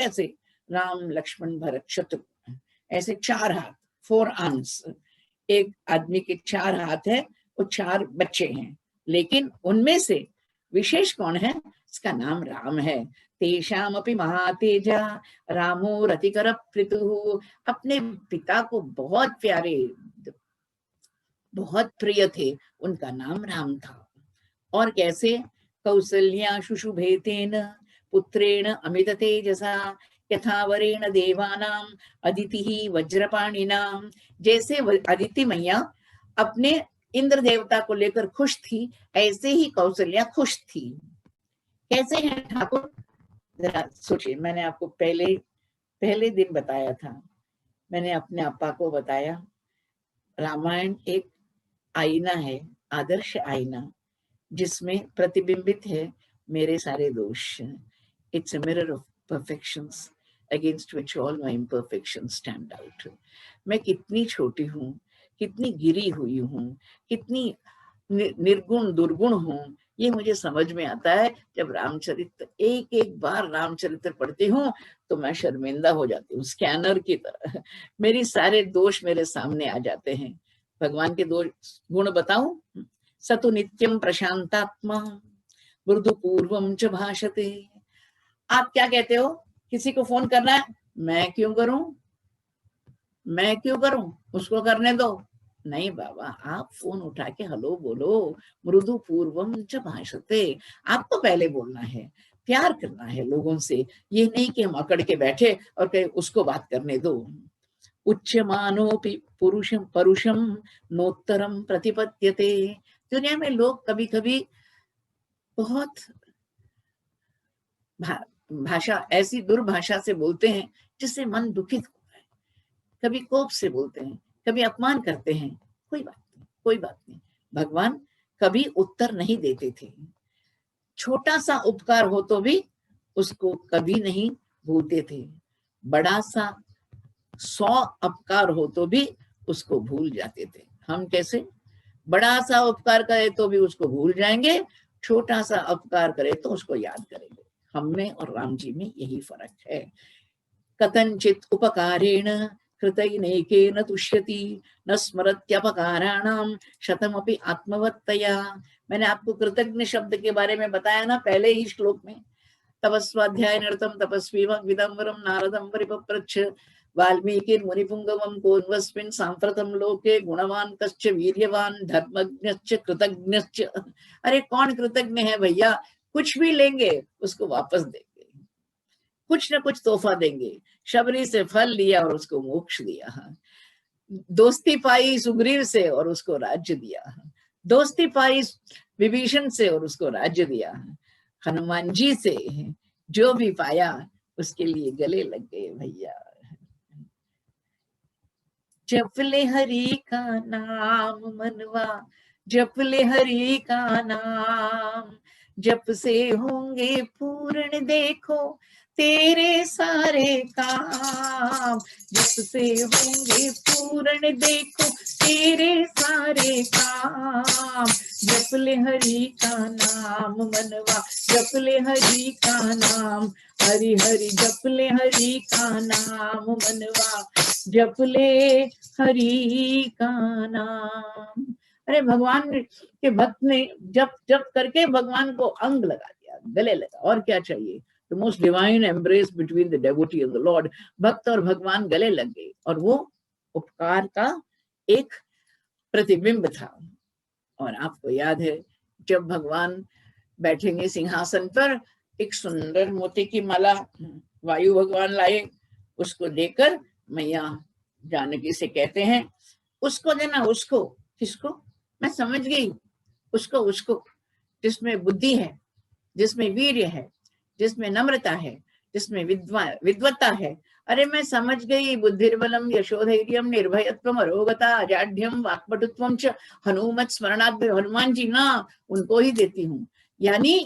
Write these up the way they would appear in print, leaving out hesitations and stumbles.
ऐसे राम लक्ष्मण भरत शत्रुघ्न, ऐसे 4 हाथ, 4 आर्म्स। एक आदमी के 4 हाथ है, वो 4 बच्चे हैं, लेकिन उनमें से विशेष कौन है? इसका नाम राम है। तेषामपि महातेजा रामो रतिकर प्रीतुः। अपने पिता को बहुत प्यारे, बहुत प्रिय थे, उनका नाम राम था। और कैसे? कौसल्या शुशुभेतेन पुत्रेण अमित तेजसा यथावरेण देवानाम अदिति वज्रपाणिनाम। जैसे अदिति मैया अपने इंद्र देवता को लेकर खुश थी, ऐसे ही कौसल्या खुश थी। कैसे हैं ठाकुर? जरा सोचिए। मैंने आपको पहले दिन बताया था, मैंने अपने आपा को बताया, रामायण एक आईना है, आदर्श आईना, जिसमें प्रतिबिंबित है मेरे सारे दोष। It's a mirror of perfections against which all my imperfections stand out. मैं कितनी छोटी हूँ, कितनी गिरी हुई हूँ, कितनी निर्गुण दुर्गुण हूँ, ये मुझे समझ में आता है जब रामचरित्र, एक एक बार रामचरित्र पढ़ती हूँ तो मैं शर्मिंदा हो जाती हूँ, स्कैनर की तरह। मेरी सारे दोष मेरे सामने आ जाते हैं। भगवान के 2 गुण बताऊं? सतु नित्यम प्रशांतात्मा मृदु पूर्वम च भाषते। आप क्या कहते हो? किसी को फोन करना है, मैं क्यों करूं, मैं क्यों करूं, उसको करने दो। नहीं बाबा, आप फोन उठा के हेलो बोलो, मृदु पूर्वम च भाषते। आपको पहले बोलना है, प्यार करना है लोगों से, ये नहीं कि हम अकड़ के बैठे और कहे उसको बात करने दो। उच्यमानोपि पुरुषम परुषम नोत्तरम प्रतिपद्यते। दुनिया में लोग कभी कभी बहुत भाषा, ऐसी दुर्भाषा से बोलते हैं जिससे मन दुखित होता है। कभी कोप से बोलते हैं, कभी अपमान करते हैं। कोई बात नहीं, कोई बात नहीं। भगवान कभी उत्तर नहीं देते थे। छोटा सा उपकार हो तो भी उसको कभी नहीं भूलते थे। बड़ा सा 100 अपकार हो तो भी उसको भूल जाते थे। हम कैसे? बड़ा सा उपकार करे तो भी उसको भूल जाएंगे, छोटा सा अपकार करे तो उसको याद करेंगे। हम में और राम जी में यही फर्क है। कथंचित उपकारेण कृतैनेकेन तुष्यति न स्मरत्यपकाराणाम शतमपि आत्मवत्तया। मैंने आपको कृतज्ञ शब्द के बारे में बताया ना पहले ही श्लोक में। तपस्वाध्याय निरतम तपस्वी विदम्बरम नारदम परिपप्रच्छ वाल्मीकि मुनिपुंगवम कोन्वस्मिन् सांप्रतम लोके गुणवान कश्च वीर्यवान धर्मज्ञश्च कृतज्ञश्च। अरे कौन कृतज्ञ है भैया? कुछ भी लेंगे उसको वापस देंगे, कुछ ना कुछ तोहफा देंगे। शबरी से फल लिया और उसको मोक्ष दिया, दोस्ती पाई सुग्रीव से और उसको राज्य दिया, दोस्ती पाई विभीषण से और उसको राज्य दिया। हनुमान जी से जो भी पाया उसके लिए गले लग गए भैया। जप ले हरि का नाम मनवा, जप ले हरि का नाम, जप से होंगे पूर्ण देखो तेरे सारे काम। जप से होंगे पूर्ण देखो तेरे सारे काम। जप ले हरि का नाम मनवा, जप ले हरि का नाम, हरि हरि जप ले हरि का नाम मनवा, जप ले हरि का नाम। अरे भगवान के भक्त ने जप जप करके भगवान को अंग लगा दिया, गले लगा, और क्या चाहिए? The most divine embrace between the devotee and the Lord. भक्त और भगवान गले लग गए, और वो उपकार का एक प्रतिबिंब था। और आपको याद है जब भगवान बैठेंगे सिंहासन पर, एक सुंदर मोती की माला वायु भगवान लाए, उसको देकर मैया जानकी से कहते हैं उसको देना, उसको। किसको? मैं समझ गई, उसको, उसको जिसमें बुद्धि है, जिसमें वीर्य है, जिसमें नम्रता है, जिसमें विद्वत्ता है। अरे मैं समझ गई, बुद्धिर्बलम यशोधैर्यम निर्भयत्वम अरोगता अजाड्यम वाक्पटुत्वम च हनुमत स्मरणात्। हनुमान जी ना, उनको ही देती हूँ। यानी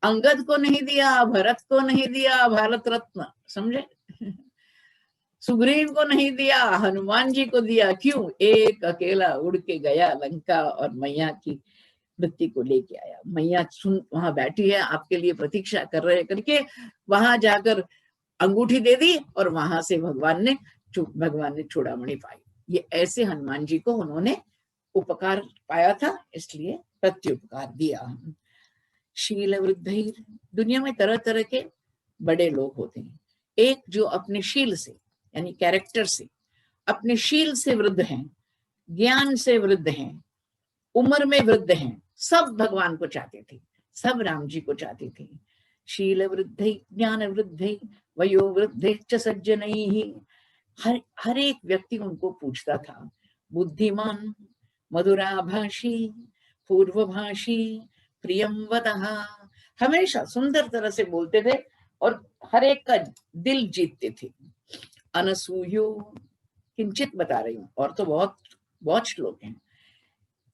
अंगद को नहीं दिया, भरत को नहीं दिया भारत रत्न, समझे? सुग्रीव को नहीं दिया, हनुमान जी को दिया। क्यों? एक अकेला उड़ के गया लंका और मैया की मृत्यु को लेके आया। मैया सुन वहां बैठी है, आपके लिए प्रतीक्षा कर रहे करके वहां जाकर अंगूठी दे दी और वहां से भगवान ने चूड़ामणि पाई। ये ऐसे हनुमान जी को उन्होंने उपकार पाया था, इसलिए प्रत्युपकार दिया। शील वृद्धि, दुनिया में तरह तरह के बड़े लोग होते हैं। एक जो अपने शील से यानी कैरेक्टर से, अपने शील से वृद्ध हैं, ज्ञान से वृद्ध हैं, उम्र में वृद्ध हैं, सब भगवान को चाहते थे, सब राम जी को चाहते थे। शील वृद्धि ज्ञान वृद्धि वयो वृद्धि च सज्जनैहि, हर एक व्यक्ति उनको पूछता था। बुद्धिमान, मधुराभाषी, पूर्वभाषी, प्रियम वदः, हमेशा सुंदर तरह से बोलते थे और हर एक का दिल जीतते थे। अनसूयो, किंचित बता रही हूँ, और तो बहुत बहुत श्लोक हैं।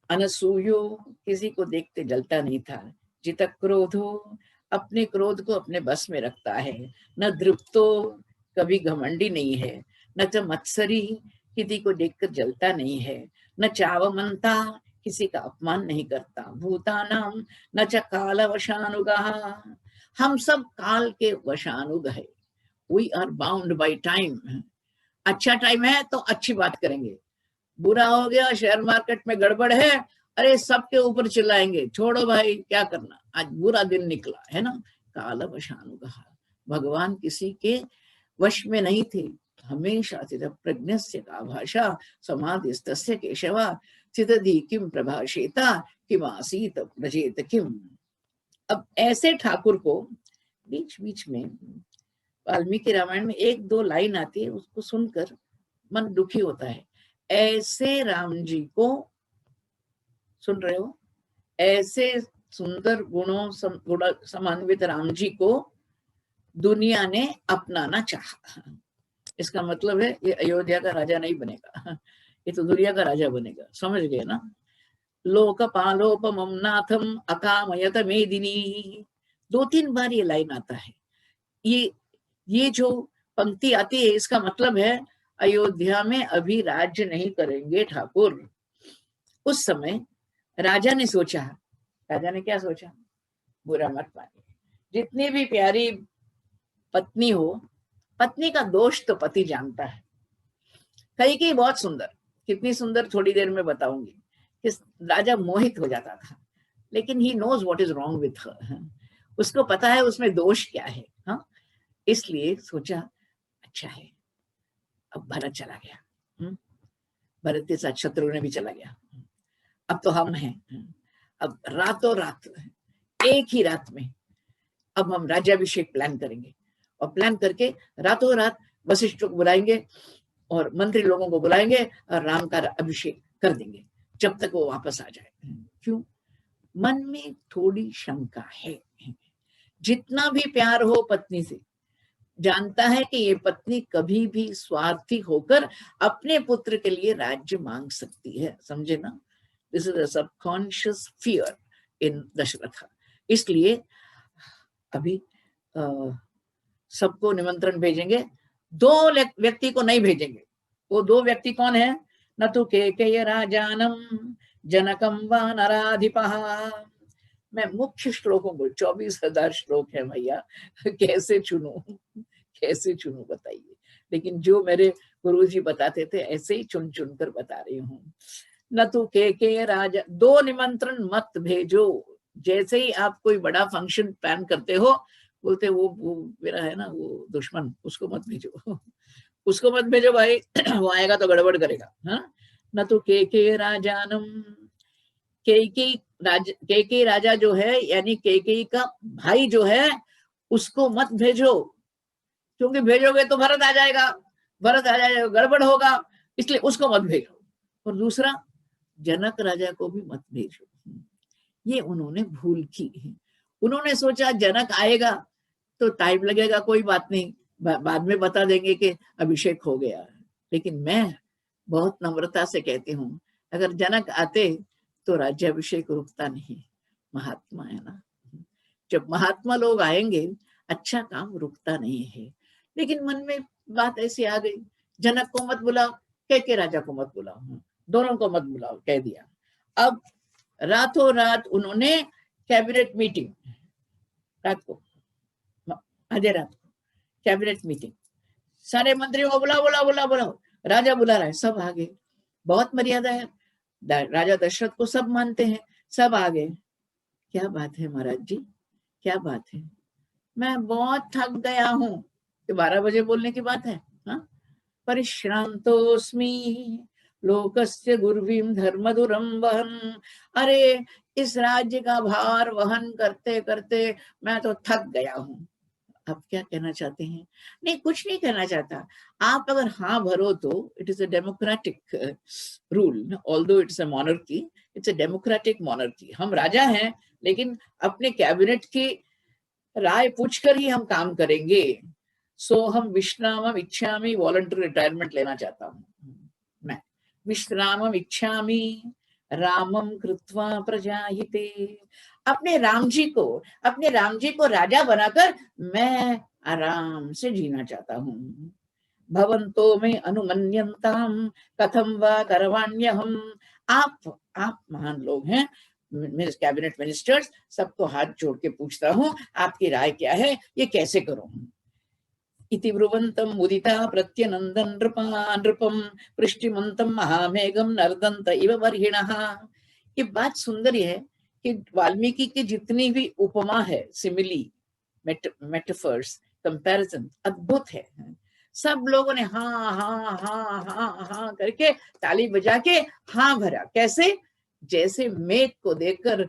अनसूयो, किसी को देखते जलता नहीं था। जित क्रोधो, अपने क्रोध को अपने बस में रखता है। न दृप्तो, कभी घमंडी नहीं है। न च मत्सरी, किसी को देखकर जलता नहीं है। न चावमंता, किसी का अपमान नहीं करता। भूतानाम न च काल वशानुगः, हम सब काल के वशानुग है। We are bound by time. अच्छा टाइम है तो अच्छी बात करेंगे, बुरा हो गया, शेयर मार्केट में गड़बड़ है, अरे सबके ऊपर चिल्लाएंगे, छोड़ो भाई क्या करना, आज बुरा दिन निकला है ना। काल वशानुगः, भगवान किसी के वश में नहीं थे, हमेशा स्थित प्रज्ञस्य का भाषा समाधिस्तस्य केशवा स्थितधि किम प्रभाषेता किम आसीत प्रजेत किम। अब ऐसे ठाकुर को बीच बीच में वाल्मीकि रामायण में एक दो लाइन आती है, उसको सुनकर मन दुखी होता है। ऐसे राम जी को, सुन रहे हो, ऐसे सुंदर गुणों समान्वित राम जी को दुनिया ने अपनाना चाहा। इसका मतलब है ये अयोध्या का राजा नहीं बनेगा, ये तो दुनिया का राजा बनेगा, समझ गए ना। लोकपालोपमं नाथम अकामयत मेदिनी, 2-3 बार ये लाइन आता है। ये जो पंक्ति आती है, इसका मतलब है अयोध्या में अभी राज्य नहीं करेंगे ठाकुर। उस समय राजा ने सोचा, राजा ने क्या सोचा, बुरा मत मानिए, जितनी भी प्यारी पत्नी हो, पत्नी का दोष तो पति जानता है। कई बहुत सुंदर, कितनी सुंदर थोड़ी देर में बताऊंगी। कि राजा मोहित हो जाता था, लेकिन he knows what is wrong with her, उसको पता है उसमें दोष क्या है। हाँ, इसलिए सोचा अच्छा है, अब भरत चला गया, भरत के साथ शत्रुघ्न भी चला गया, अब तो हम हैं, अब रातों रात, एक ही रात में अब हम राज्याभिषेक प्लान करेंगे, और प्लान करके रातों रात वशिष्ठ को बुलाएंगे और मंत्री लोगों को बुलाएंगे और राम का अभिषेक कर देंगे जब तक वो वापस आ जाए। क्यों? मन में थोड़ी शंका है। जितना भी प्यार हो पत्नी से, जानता है कि ये पत्नी कभी भी स्वार्थी होकर अपने पुत्र के लिए राज्य मांग सकती है, समझे ना। This is a subconscious fear in Dasharatha. इसलिए अभी सबको निमंत्रण भेजेंगे, 2 व्यक्ति को नहीं भेजेंगे। वो 2 व्यक्ति कौन है? न तो केकय राजानम जनकम व नराधिपः। मैं मुख्य श्लोकों को, 24,000 श्लोक है भैया, कैसे चुनूं, कैसे चुनूं बताइए। लेकिन जो मेरे गुरुजी बताते थे ऐसे ही चुन चुन कर बता रही हूँ। न तो के राजा, 2 निमंत्रण मत भेजो। जैसे ही आप कोई बड़ा फंक्शन प्लान करते हो, बोलते वो मेरा है ना वो दुश्मन, उसको मत भेजो, उसको मत भेजो भाई, वो आएगा तो गड़बड़ करेगा। हाँ, न तो के राजानम, केके राजा जो है यानी केके का भाई जो है उसको मत भेजो, क्योंकि भेजोगे तो भरत आ जाएगा, गड़बड़ होगा, इसलिए उसको मत भेजो। और दूसरा, जनक राजा को भी मत भेजो। ये उन्होंने भूल की है। उन्होंने सोचा जनक आएगा तो टाइम लगेगा, कोई बात नहीं, बाद में बता देंगे कि अभिषेक हो गया। लेकिन मैं बहुत नम्रता से कहती हूँ, अगर जनक आते तो राज्याभिषेक रुकता नहीं। महात्मा है ना, जब महात्मा लोग आएंगे अच्छा काम रुकता नहीं है। लेकिन मन में बात ऐसी आ गई, जनक को मत बुलाओ, के राजा को मत बुलाओ, दोनों को मत बुलाओ, कह दिया। अब रातों रात उन्होंने कैबिनेट मीटिंग, रात को, आधे रात को कैबिनेट मीटिंग, सारे मंत्रियों को बुलाओ, राजा बुला रहा है, सब आ गए, बहुत मर्यादा है, राजा दशरथ को सब मानते हैं, सब आ गए। क्या बात है महाराज जी, क्या बात है? मैं बहुत थक गया हूँ। 12 बजे बोलने की बात है। हाँ, परिश्रांतोस्मि लोकस्य गुर्वीम धर्मधुरम वहन। अरे, इस राज्य का भार वहन करते करते मैं तो थक गया हूँ। आप क्या कहना चाहते हैं? नहीं, कुछ नहीं कहना चाहता। आप अगर हाँ भरो तो it is a democratic rule, although it's a monarchy, it's a democratic monarchy. हम राजा हैं, लेकिन अपने कैबिनेट की राय पूछकर ही हम काम करेंगे। सो हम विश्रामम इच्छामि, वॉलंटरी रिटायरमेंट लेना चाहता हूँ मैं। विश्रामम इच्छामि रामम कृत्वा प्रजाहिते। अपने राम जी को राजा बनाकर मैं आराम से जीना चाहता हूँ। भवन्तो में अनुमन्यन्ताम कथम वा करवाण्यहम। आप महान लोग हैं, मेरे कैबिनेट मिनिस्टर्स, सबको हाथ जोड़ के पूछता हूँ, आपकी राय क्या है, ये कैसे करूं? इति ब्रुवन्तं मुदिता प्रत्यनन्दन नृपं पृष्टिमन्तं महामेघं नर्दन्त इव वर्हिणः। ये बात सुंदर है कि वाल्मीकि की जितनी भी उपमा है, सिमिली, मेटाफर्स, कंपैरिजन अद्भुत है। सब लोगों ने हाँ हाँ हाँ हाँ हाँ करके ताली बजा के हाँ भरा। कैसे? जैसे मेघ को देखकर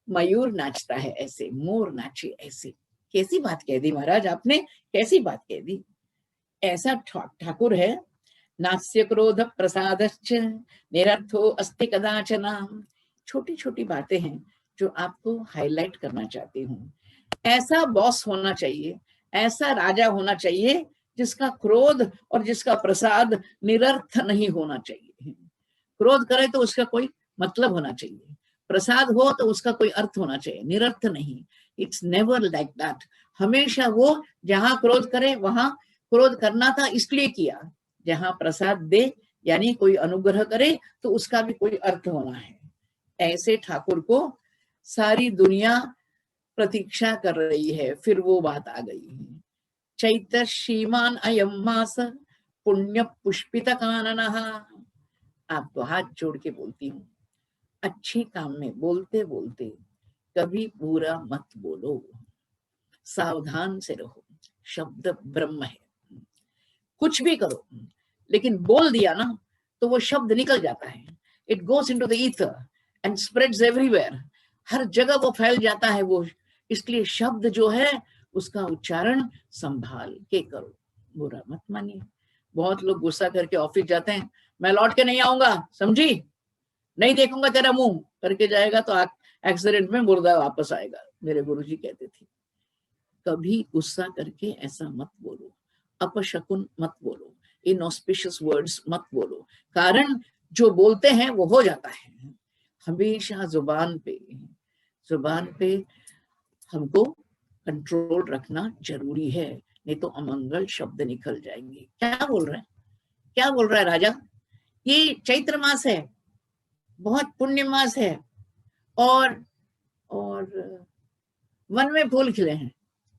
मयूर नाचता है, ऐसे मोर नाचे ऐसे। कैसी बात कह दी महाराज आपने, कैसी बात कह दी? ऐसा ठाकुर है। नास्य क्रोध प्रसादश्च निरर्थो अस्ति कदाचन। छोटी छोटी बातें हैं जो आपको हाईलाइट करना चाहती हूँ। ऐसा बॉस होना चाहिए, ऐसा राजा होना चाहिए जिसका क्रोध और जिसका प्रसाद निरर्थ नहीं होना चाहिए। क्रोध करे तो उसका कोई मतलब होना चाहिए, प्रसाद हो तो उसका कोई अर्थ होना चाहिए, निरर्थ नहीं। It's never like that. हमेशा वो जहां क्रोध करे वहां क्रोध करना था इसलिए किया, जहां प्रसाद दे यानी कोई अनुग्रह करे तो उसका भी कोई अर्थ होना है। ऐसे ठाकुर को सारी दुनिया प्रतीक्षा कर रही है। फिर वो बात आ गई है, चैत्र श्रीमान अयम मास पुण्य पुष्पित काननः। आपको हाथ जोड़ के बोलती हूँ, अच्छे काम में बोलते बोलते कभी बुरा मत बोलो, सावधान से रहो। शब्द ब्रह्म है। कुछ भी करो, लेकिन बोल दिया ना तो वो शब्द निकल जाता है। It goes into the ether and spreads everywhere. हर जगह वो फैल जाता है वो। इसलिए शब्द जो है उसका उच्चारण संभाल के करो, बुरा मत मानिए। बहुत लोग गुस्सा करके ऑफिस जाते हैं, मैं लौट के नहीं आऊंगा, समझी, नहीं देखूंगा तेरा मुंह करके जाएगा तो एक्सीडेंट में मुर्दा वापस आएगा। मेरे गुरुजी कहते थे, कभी गुस्सा करके ऐसा मत बोलो, अपशकुन मत बोलो, इनऑस्पिशियस वर्ड्स मत बोलो। कारण जो बोलते हैं वो हो जाता है। हमेशा जुबान पे हमको कंट्रोल रखना जरूरी है, नहीं तो अमंगल शब्द निकल जाएंगे। क्या बोल रहा है राजा? ये चैत्र मास है, बहुत पुण्य मास है, और वन में फूल खिले हैं।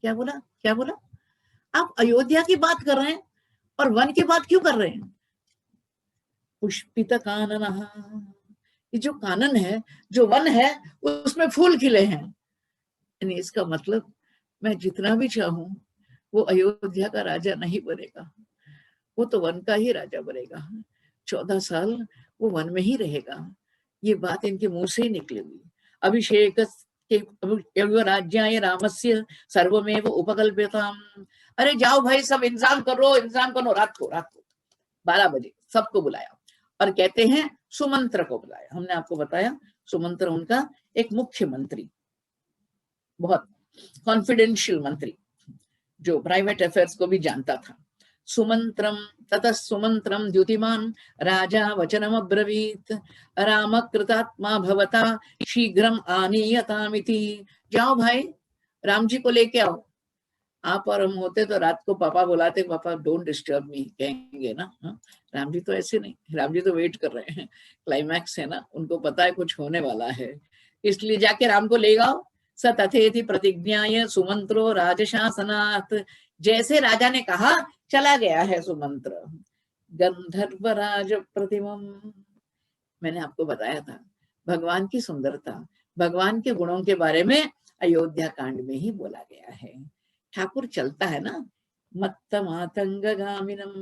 क्या बोला? आप अयोध्या की बात कर रहे हैं और वन की बात क्यों कर रहे हैं? पुष्पित कानन। ये जो कानन है, जो वन है, उसमें फूल खिले हैं। यानी इसका मतलब मैं जितना भी चाहूं वो अयोध्या का राजा नहीं बनेगा, वो तो वन का ही राजा बनेगा। 14 साल वो वन में ही रहेगा। ये बात इनके मुंह से ही निकली हुई। अभिषेक राज्याय रामस्य सर्वमेव उपकल्प्यताम। अरे जाओ भाई, सब इंतजाम करो। रात को 12 बजे सबको बुलाया और कहते हैं सुमंत्र को बुलाया। हमने आपको बताया सुमंत्र उनका एक मुख्य मंत्री, बहुत कॉन्फिडेंशियल मंत्री, जो प्राइवेट अफेयर्स को भी जानता था। सुमंत्रम ततः सुमंत्रम द्युतिमान राजा वचनम अब्रवीत राम कृतात्मा भवता शीघ्रम आनीयतामिति। जाओ भाई, राम जी को लेके आओ। आप और हम होते तो रात को पापा बुलाते, पापा डोंट डिस्टर्ब मी कहेंगे ना। राम जी तो ऐसे नहीं, राम जी तो वेट कर रहे हैं, क्लाइमैक्स है ना, उनको पता है कुछ होने वाला है, इसलिए जाके राम को ले आओ। स तथेति प्रतिज्ञाय सुमंत्रो राजशासनात् जैसे राजा ने कहा चला गया है सुमंत्र। गंधर्वराज प्रतिमम, मैंने आपको बताया था भगवान की सुंदरता, भगवान के गुणों के बारे में अयोध्या कांड में ही बोला गया है। ठाकुर चलता है ना, मत्त मातंग गामिनम,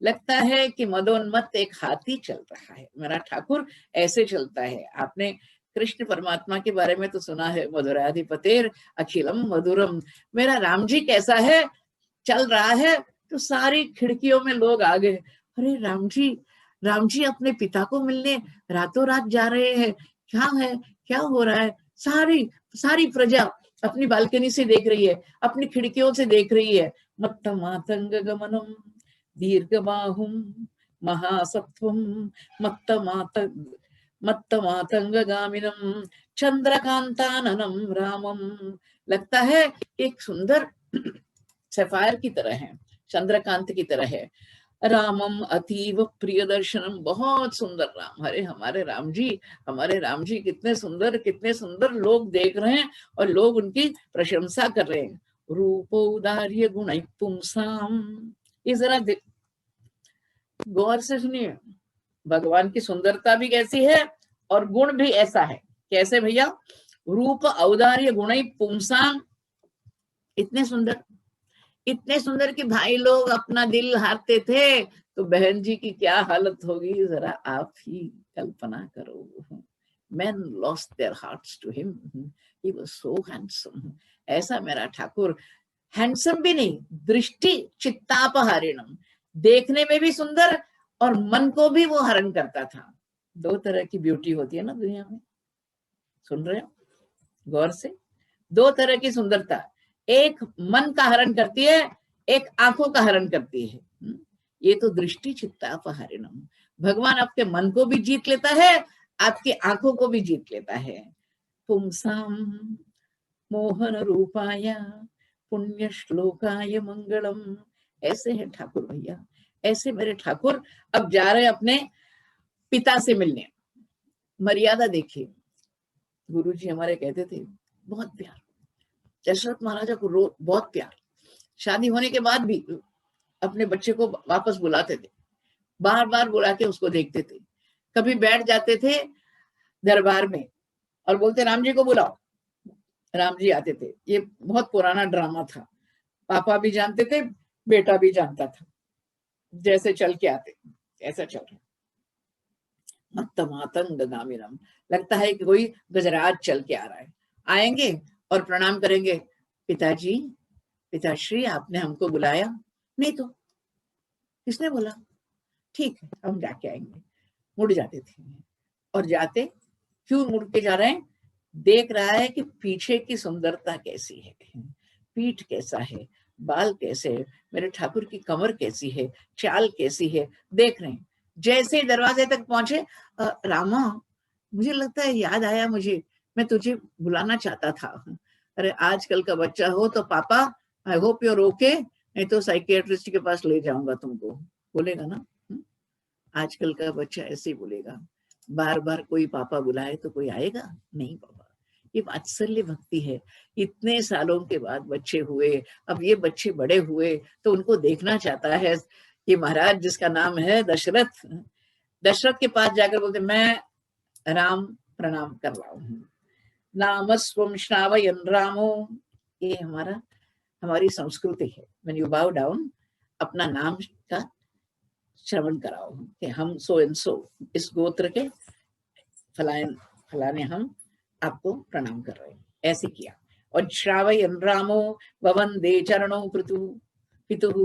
लगता है कि मदोन्मत्त एक हाथी चल रहा है। मेरा ठाकुर ऐसे चलता है। आपने कृष्ण परमात्मा के बारे में तो सुना है, मधुराधिपतेर अखिलम मधुरम। मेरा राम जी कैसा है, चल रहा है तो सारी खिड़कियों में लोग आ गए, अरे राम जी अपने पिता को मिलने रातों रात जा रहे हैं, क्या है, क्या हो रहा है। सारी सारी प्रजा अपनी बालकनी से देख रही है, अपनी खिड़कियों से देख रही है। मत्त मातंग गमनम दीर्घ बाहुम महासत्वम मत्त मातंग गामिनम चंद्रकांताननम रामम, लगता है एक सुंदर सफायर की तरह है, चंद्रकांत की तरह है। रामम अतीव प्रिय दर्शनम, बहुत सुंदर राम। अरे हमारे राम जी, हमारे राम जी कितने सुंदर लोग देख रहे हैं और लोग उनकी प्रशंसा कर रहे हैं। रूपोदार्य गुण पुंसाम, ये जरा गौर से सुनिए, भगवान की सुंदरता भी कैसी है और गुण भी ऐसा है। कैसे भैया, रूप औदार्य गुण पुंसाम, इतने सुंदर कि भाई लोग अपना दिल हारते थे, तो बहन जी की क्या हालत होगी जरा आप ही कल्पना करो। Men lost their hearts to him. He was so handsome. ऐसा मेरा ठाकुर, हैंडसम भी नहीं, दृष्टि चित्तापहारिणम, देखने में भी सुंदर और मन को भी वो हरण करता था। दो तरह की ब्यूटी होती है ना दुनिया में, सुन रहे हो गौर से, दो तरह की सुंदरता, एक मन का हरण करती है, एक आंखों का हरण करती है। ये तो दृष्टि चित्तापहारिणम, भगवान आपके मन को भी जीत लेता है, आपकी आंखों को भी जीत लेता है। पुंसाम मोहन रूपाय पुण्य श्लोकाय मंगलम, ऐसे है ठाकुर भैया, ऐसे मेरे ठाकुर। अब जा रहे अपने पिता से मिलने, मर्यादा देखिए। गुरुजी हमारे कहते थे बहुत प्यार, दशरथ महाराजा को बहुत प्यार, शादी होने के बाद भी अपने बच्चे को वापस बुलाते थे, बार बार बुला के उसको देखते थे। कभी बैठ जाते थे दरबार में और बोलते राम जी को बुलाओ, राम जी आते थे। ये बहुत पुराना ड्रामा था, पापा भी जानते थे, बेटा भी जानता था, जैसे चल के आते ऐसा चल रहा। मत्तमातंग गामिनम, लगता है कि कोई गजराज चल के आ रहा है। आएंगे और प्रणाम करेंगे, पिताजी पिताश्री आपने हमको बुलाया? नहीं तो किसने बोला? ठीक है हम जाके आएंगे। मुड़ जाते थे, और जाते क्यों मुड़ के जा रहे हैं, देख रहा है कि पीछे की सुंदरता कैसी है, पीठ कैसा है, बाल कैसे है, मेरे ठाकुर की कमर कैसी है, चाल कैसी है, देख रहे हैं। जैसे दरवाजे तक पहुंचे, रामा मुझे लगता है याद आया मुझे, मैं तुझे बुलाना चाहता था। अरे आजकल का बच्चा हो तो पापा आई होप यूर ओके, नहीं तो साइकियाट्रिस्ट के पास ले जाऊंगा तुमको, बोलेगा ना। आजकल का बच्चा ऐसे ही बोलेगा, बार बार कोई पापा बुलाए तो कोई आएगा नहीं पापा। ये वात्सल्य भक्ति है। इतने सालों के बाद बच्चे हुए, अब ये बच्चे बड़े हुए तो उनको देखना चाहता है। ये महाराज जिसका नाम है दशरथ, दशरथ के पास जाकर बोलते मैं राम प्रणाम कर रहा हूँ, नाम स्वम श्रावयन रामो, ये हमारी संस्कृति है। When you bow down, अपना नाम का श्रवण कराओ कि हम सो एंड सो, इस गोत्र के फलाने हम आपको प्रणाम कर रहे हैं, ऐसे किया। और श्रावयन रामो ववंदे चरणों पितु,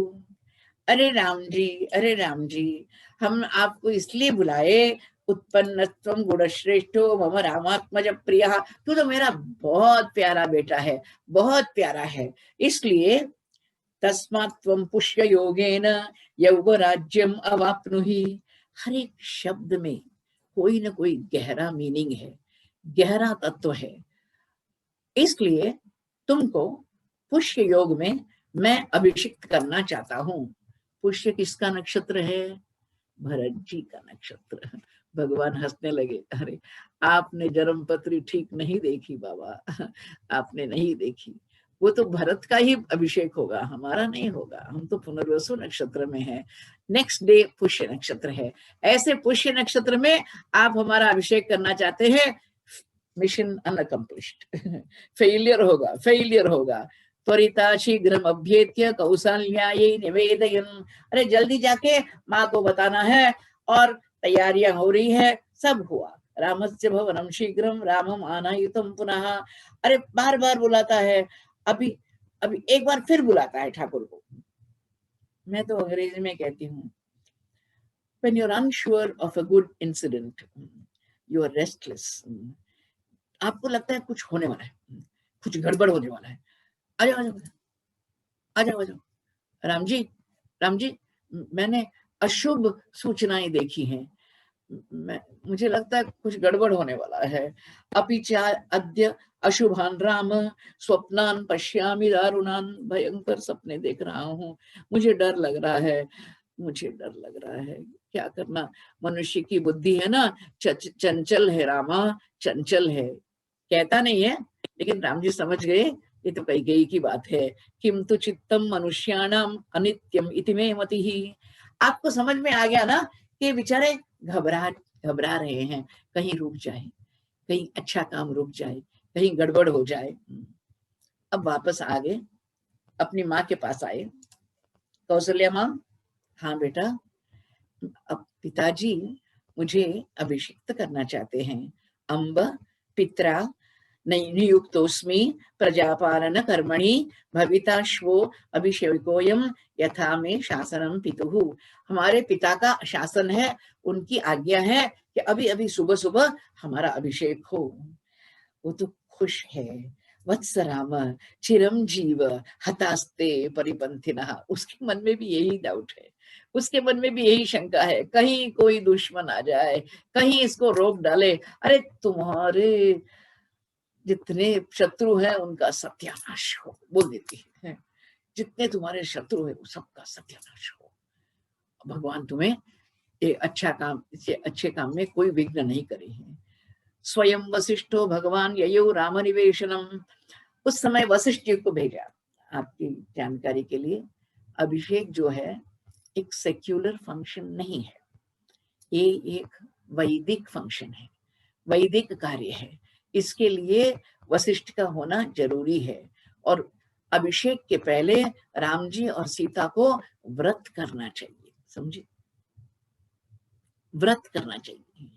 अरे राम जी हम आपको इसलिए बुलाए, उत्पन्नत्वं गुणश्रेष्ठो मम रामात्मज प्रिय, तू तो मेरा बहुत प्यारा बेटा है, बहुत प्यारा है, इसलिए तस्मात् त्वं पुष्य योगेन यौवराज्यम अवाप्नुहि। हर एक शब्द में कोई ना कोई गहरा मीनिंग है, गहरा तत्व है। इसलिए तुमको पुष्य योग में मैं अभिषिक्त करना चाहता हूँ। पुष्य किसका नक्षत्र है? भरत जी का नक्षत्र। भगवान हंसने लगे, अरे आपने जन्म पत्री ठीक नहीं देखी बाबा, आपने नहीं देखी। वो तो भरत का ही अभिषेक होगा, हमारा नहीं होगा। हम तो पुनर्वसु नक्षत्र में है, नेक्स्ट डे पुष्य नक्षत्र है। ऐसे पुष्य नक्षत्र में आप हमारा अभिषेक करना चाहते हैं, मिशन अनअकम्प्लिश्ड फेलियर होगा, फेलियर होगा। त्वरिता शीघ्रम अभ्येत्य कौसल्यायै निवेदयन्, अरे जल्दी जाके माँ को बताना है, और तैयारियां हो रही है, सब हुआ। रामस्य भवनम शीघ्रम रामम आनायुतम पुनः, अरे बार बार बुलाता है, अभी अभी एक बार फिर बुलाता है ठाकुर को। मैं तो अंग्रेजी में कहती हूँ, when you're unsure of a good incident, you are restless, आपको लगता है कुछ होने वाला है, कुछ गड़बड़ होने वाला है, आ जाओ आ जाओ आ जाओ आ जाओ, राम जी राम जी, मैंने अशुभ सूचनाएं देखी हैं, मुझे लगता है कुछ गड़बड़ होने वाला है। अपि च अद्य अशुभान राम स्वप्नान पश्यामि दारुणान, भयंकर सपने देख रहा हूँ, मुझे डर लग रहा है, मुझे डर लग रहा है। क्या करना, मनुष्य की बुद्धि है ना, चंचल है रामा, चंचल है, कहता नहीं है, लेकिन राम जी समझ गए ये तो कैकेयी की बात है। किम तु चित्तम मनुष्याणाम अनित्यम इति मे मतिः, आपको समझ में आ गया ना कि बेचारे घबरा रहे हैं, कहीं रुक जाए, कहीं अच्छा काम रुक जाए, कहीं गड़बड़ हो जाए। अब वापस आ गए, अपनी माँ के पास आए। कौशल्या माँ, हाँ बेटा, अब पिताजी मुझे अभिषिक्त करना चाहते हैं। अम्ब पित्रा नियुक्तोस्मि प्रजापालन कर्मणि भविताश्वो अभिषेकोयम यथा में शासनम पितुः, हमारे पिता का शासन है, उनकी आज्ञा है कि अभी अभी सुबह सुबह हमारा अभिषेक हो। वो तो खुश है। वत्स राम चिरम जीव हतास्ते परिपंथिनः, उसके मन में भी यही डाउट है, उसके मन में भी यही शंका है, कहीं कोई दुश्मन आ जाए, कहीं इसको रोक डाले, अरे तुम्हारे जितने शत्रु हैं उनका सत्यानाश हो, बोल देती है, जितने तुम्हारे शत्रु है सबका सत्यानाश हो, भगवान तुम्हें ये अच्छा काम, इसे अच्छे काम में कोई विघ्न नहीं करे है। स्वयं वशिष्ठो भगवान ययौ राम निवेशनम, उस समय वशिष्ठ जी को भेजा। आपकी जानकारी के लिए, अभिषेक जो है एक सेक्युलर फंक्शन नहीं है, ये एक वैदिक फंक्शन है, वैदिक कार्य है, इसके लिए वशिष्ठ का होना जरूरी है। और अभिषेक के पहले राम जी और सीता को व्रत करना चाहिए, समझे, व्रत करना चाहिए।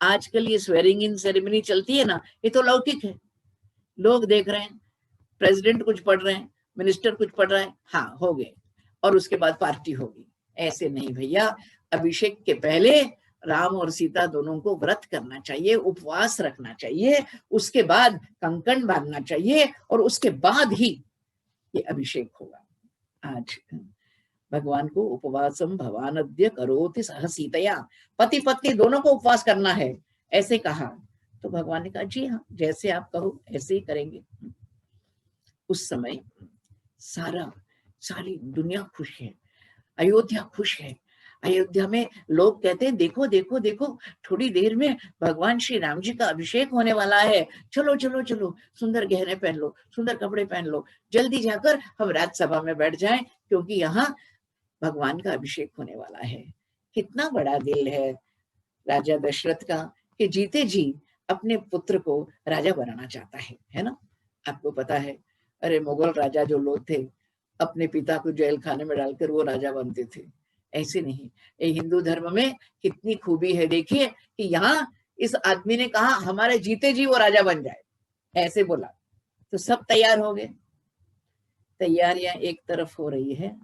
आजकल ये स्वेरिंग इन सेरेमनी चलती है ना, ये तो लौकिक है, लोग देख रहे हैं, प्रेसिडेंट कुछ पढ़ रहे हैं, मिनिस्टर कुछ पढ़ रहा है, हाँ हो गए, और उसके बाद पार्टी होगी। ऐसे नहीं भैया, अभिषेक के पहले राम और सीता दोनों को व्रत करना चाहिए, उपवास रखना चाहिए, उसके बाद कंकण बांधना चाहिए, और उसके बाद ही ये अभिषेक होगा। आज भगवान को उपवासम भगवान अद्य करोति सह सीतया, पति पत्नी दोनों को उपवास करना है, ऐसे कहा। तो भगवान ने कहा जी हाँ, जैसे आप कहो ऐसे ही करेंगे। उस समय सारी दुनिया खुश है, अयोध्या खुश है। अयोध्या में लोग कहते हैं देखो देखो देखो, थोड़ी देर में भगवान श्री राम जी का अभिषेक होने वाला है, चलो चलो चलो, सुंदर गहने पहन लो, सुंदर कपड़े पहन लो, जल्दी जाकर हम राजसभा में बैठ जाएं, क्योंकि यहाँ भगवान का अभिषेक होने वाला है। कितना बड़ा दिल है राजा दशरथ का कि जीते जी अपने पुत्र को राजा बनाना चाहता है ना। आपको पता है, अरे मुगल राजा जो लोग थे, अपने पिता को जेल खाने में डालकर वो राजा बनते थे, ऐसे नहीं। ये हिंदू धर्म में कितनी खूबी है, देखिए कि यहाँ इस आदमी ने कहा हमारे जीते जी वो राजा बन जाए, ऐसे बोला, तो सब तैयार हो गए। तैयारियां एक तरफ हो रही है,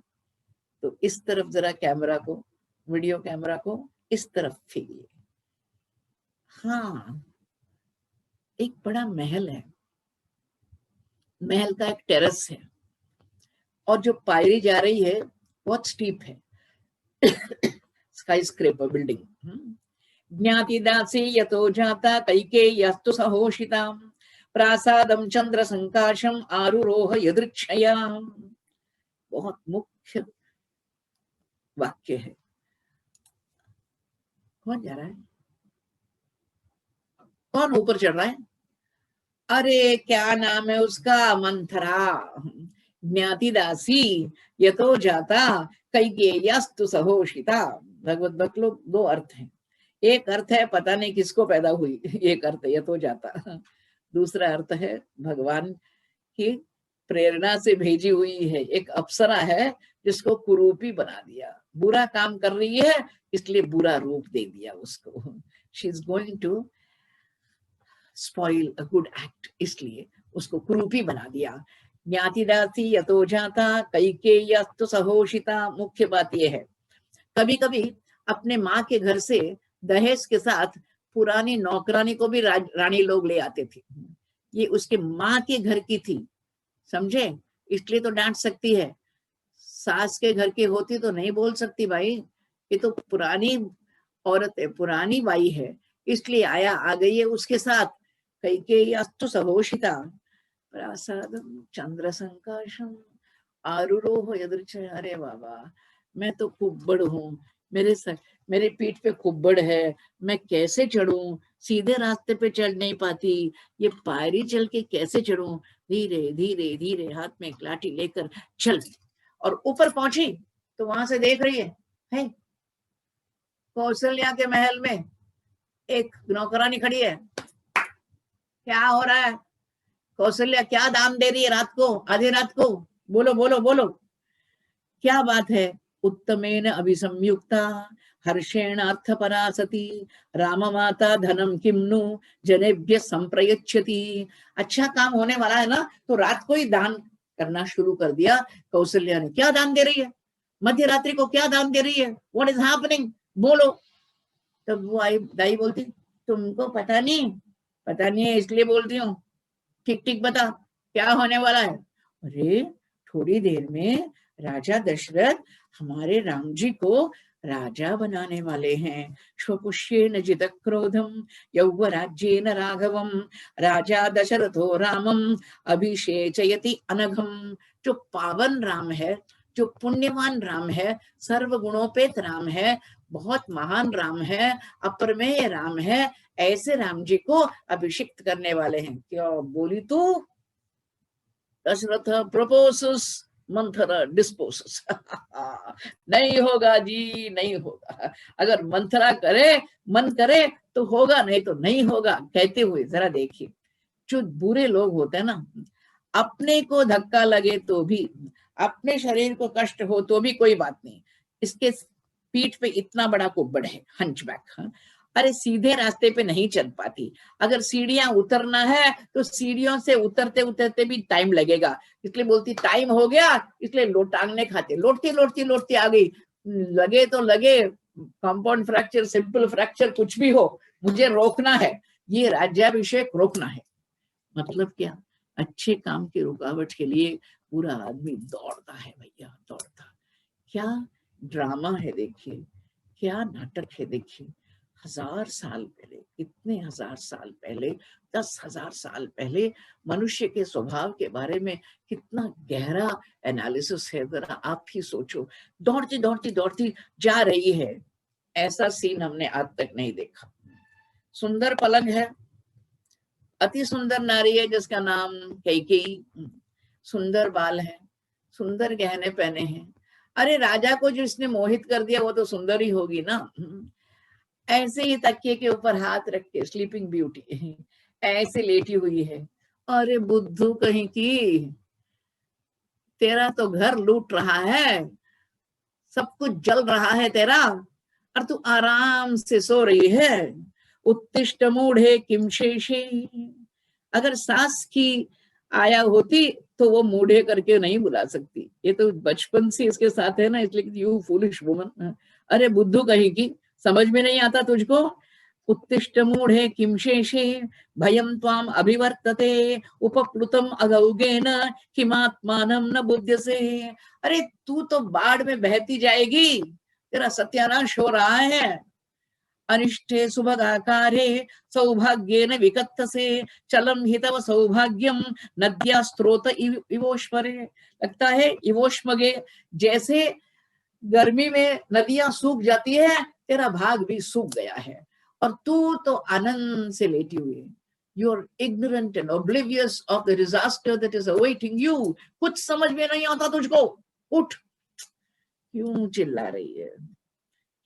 तो इस तरफ जरा कैमरा को, वीडियो कैमरा को इस तरफ फेरिए। हाँ, एक बड़ा महल है, महल का एक टेरेस है, और जो पायरी जा रही है बहुत स्टीप है, स्काई स्क्रेपर बिल्डिंग। ज्ञाति दासी यतो जाता कैकेय्यस्तु सहोषिता प्रासादम चंद्र संकाशम आरुरोह यदृच्छया, बहुत मुख्य वाक्य है। कौन जा रहा है, कौन ऊपर चढ़ रहा है, अरे क्या नाम है उसका, मंथरा, ज्ञातिदासी, यतो जाता कैकेय्यास्तु सहोषिता। भगवत भक्त लोग दो अर्थ हैं। एक अर्थ है पता नहीं किसको पैदा हुई, एक अर्थ है यतो जाता। दूसरा अर्थ है भगवान की प्रेरणा से भेजी हुई है, एक अप्सरा है जिसको कुरूपी बना दिया, बुरा काम कर रही है इसलिए बुरा रूप दे दिया उसको। She is going to spoil a good act, इसलिए उसको कुरूपी बना दिया। ज्ञातिदासी यतो जाता कैकेय्यास्तु सहोषिता। मुख्य बात यह है, कभी कभी अपने माँ के घर से दहेज के साथ पुरानी नौकरानी को भी रानी लोग ले आते थे। ये उसके माँ के घर की थी, समझे, इसलिए तो डांट सकती है। सास के घर की होती तो नहीं बोल सकती भाई, ये तो पुरानी औरत है, पुरानी बाई है, इसलिए आ गई है उसके साथ। कैकेय्यास्तु सहोषिता प्रासादम चंद्र संकाशम आरुरोह यदृच्छया। अरे बाबा, मैं तो कुब्बड़ हूँ, मेरे पीठ पे कुब्बड़ है, मैं कैसे चढ़ूं, सीधे रास्ते पे चढ़ नहीं पाती, ये पायरी चल के कैसे चढ़ूं। धीरे धीरे धीरे हाथ में एक लाठी लेकर चल, और ऊपर पहुंची तो वहां से देख रही है कौशल्या के महल में एक नौकरानी खड़ी है। क्या हो रहा है? कौशल्या क्या दाम दे रही है रात को, आधी रात को? बोलो बोलो बोलो, क्या बात है? उत्तमेन अभिसंयुक्ता हर्षेण अर्थपरा सती राम माता धनम किम्नु जनेभ्य संप्रयच्छति। अच्छा काम होने वाला है ना, तो रात को ही दान करना शुरू कर दिया कौशल्या ने। क्या दान दे रही है? मध्य रात्रि को क्या दान दे रही है? व्हाट इज हैपनिंग, बोलो। तब वो आई दाई बोलती, तुमको पता नहीं? पता नहीं है इसलिए बोलती हूँ, ठीक ठीक बता क्या होने वाला है। अरे थोड़ी देर में राजा दशरथ हमारे राम जी को राजा बनाने वाले हैं। स्वपुष्येन जित क्रोधम यौवराज्येन राघवम राजा दशरथो रामम अभिषेचयति अनघम। जो पावन राम है, जो पुण्यवान राम है, सर्व गुणोपेत राम है, बहुत महान राम है, अप्रमेय राम है, ऐसे राम जी को अभिषिक्त करने वाले हैं। क्या बोली तू? दशरथ प्रपोसेस, मंथरा डिस्पोसेस। नहीं होगा जी, नहीं होगा। अगर मंथरा करे, मन करे तो होगा, नहीं तो नहीं होगा। कहते हुए जरा देखिए, जो बुरे लोग होते हैं ना, अपने को धक्का लगे तो भी, अपने शरीर को कष्ट हो तो भी कोई बात नहीं, इसके पीठ पे इतना बड़ा कुब्बड़ है, हंचबैक। अरे सीधे रास्ते पे नहीं चल पाती, अगर सीढ़ियां उतरना है तो सीढ़ियों से उतरते उतरते भी टाइम लगेगा, इसलिए बोलती टाइम हो गया, इसलिए टांगने खाते, लोटती लोटती लोटती आ गई। लगे तो लगे, कंपाउंड फ्रैक्चर, सिंपल फ्रैक्चर, कुछ भी हो, मुझे रोकना है, ये राज्याभिषेक रोकना है। मतलब क्या? अच्छे काम की रुकावट के लिए पूरा आदमी दौड़ता है भैया, दौड़ता। क्या ड्रामा है देखिए, क्या नाटक है देखिए। 1000 साल पहले, कितने 1000 साल पहले, 10,000 साल पहले मनुष्य के स्वभाव के बारे में कितना गहरा एनालिसिस है, जरा आप ही सोचो। दौड़ती दौड़ती दौड़ती जा रही है, ऐसा सीन हमने आज तक नहीं देखा। सुंदर पलंग है, अति सुंदर नारी है जिसका नाम कैकेयी, सुंदर बाल है, सुंदर गहने पहने हैं। अरे राजा को जो इसने मोहित कर दिया वो तो सुंदर ही होगी ना। ऐसे ही तकिए के ऊपर हाथ रख के स्लीपिंग ब्यूटी ऐसे लेटी हुई है। अरे बुद्धू कहीं की, तेरा तो घर लूट रहा है, सब कुछ जल रहा है तेरा, और तू आराम से सो रही है। उत्तिष्ठ मूढ़े किम शेषे। अगर सास की आया होती तो वो मूढ़े करके नहीं बुला सकती, ये तो बचपन से इसके साथ है ना, इसलिए यू फूलिश वुमन। अरे बुद्धू कहीं की, समझ में नहीं आता तुझको? उत्तिष्ठ मूढ़े किम शेषे भयं त्वाम अभिवर्तते उपप्लुतम अगौगेन किमात्मानं न बुध्यसे। अरे तू तो बाढ़ में बहती जाएगी, तेरा सत्यानाश हो रहा है। अनिष्टे सुभगाकारे सौभाग्येन विकत्तसे चलम हितव सौभाग्यम नद्या स्त्रोत इवोष्मरे। लगता है इवोष्मगे, जैसे गर्मी में नदियां सूख जाती है, तेरा भाग भी सूख गया है और तू तो आनंद से लेटी हुई है। You are ignorant and oblivious of the disaster that is awaiting you. कुछ समझ में नहीं आता तुझको, उठ। क्यों चिल्ला रही है,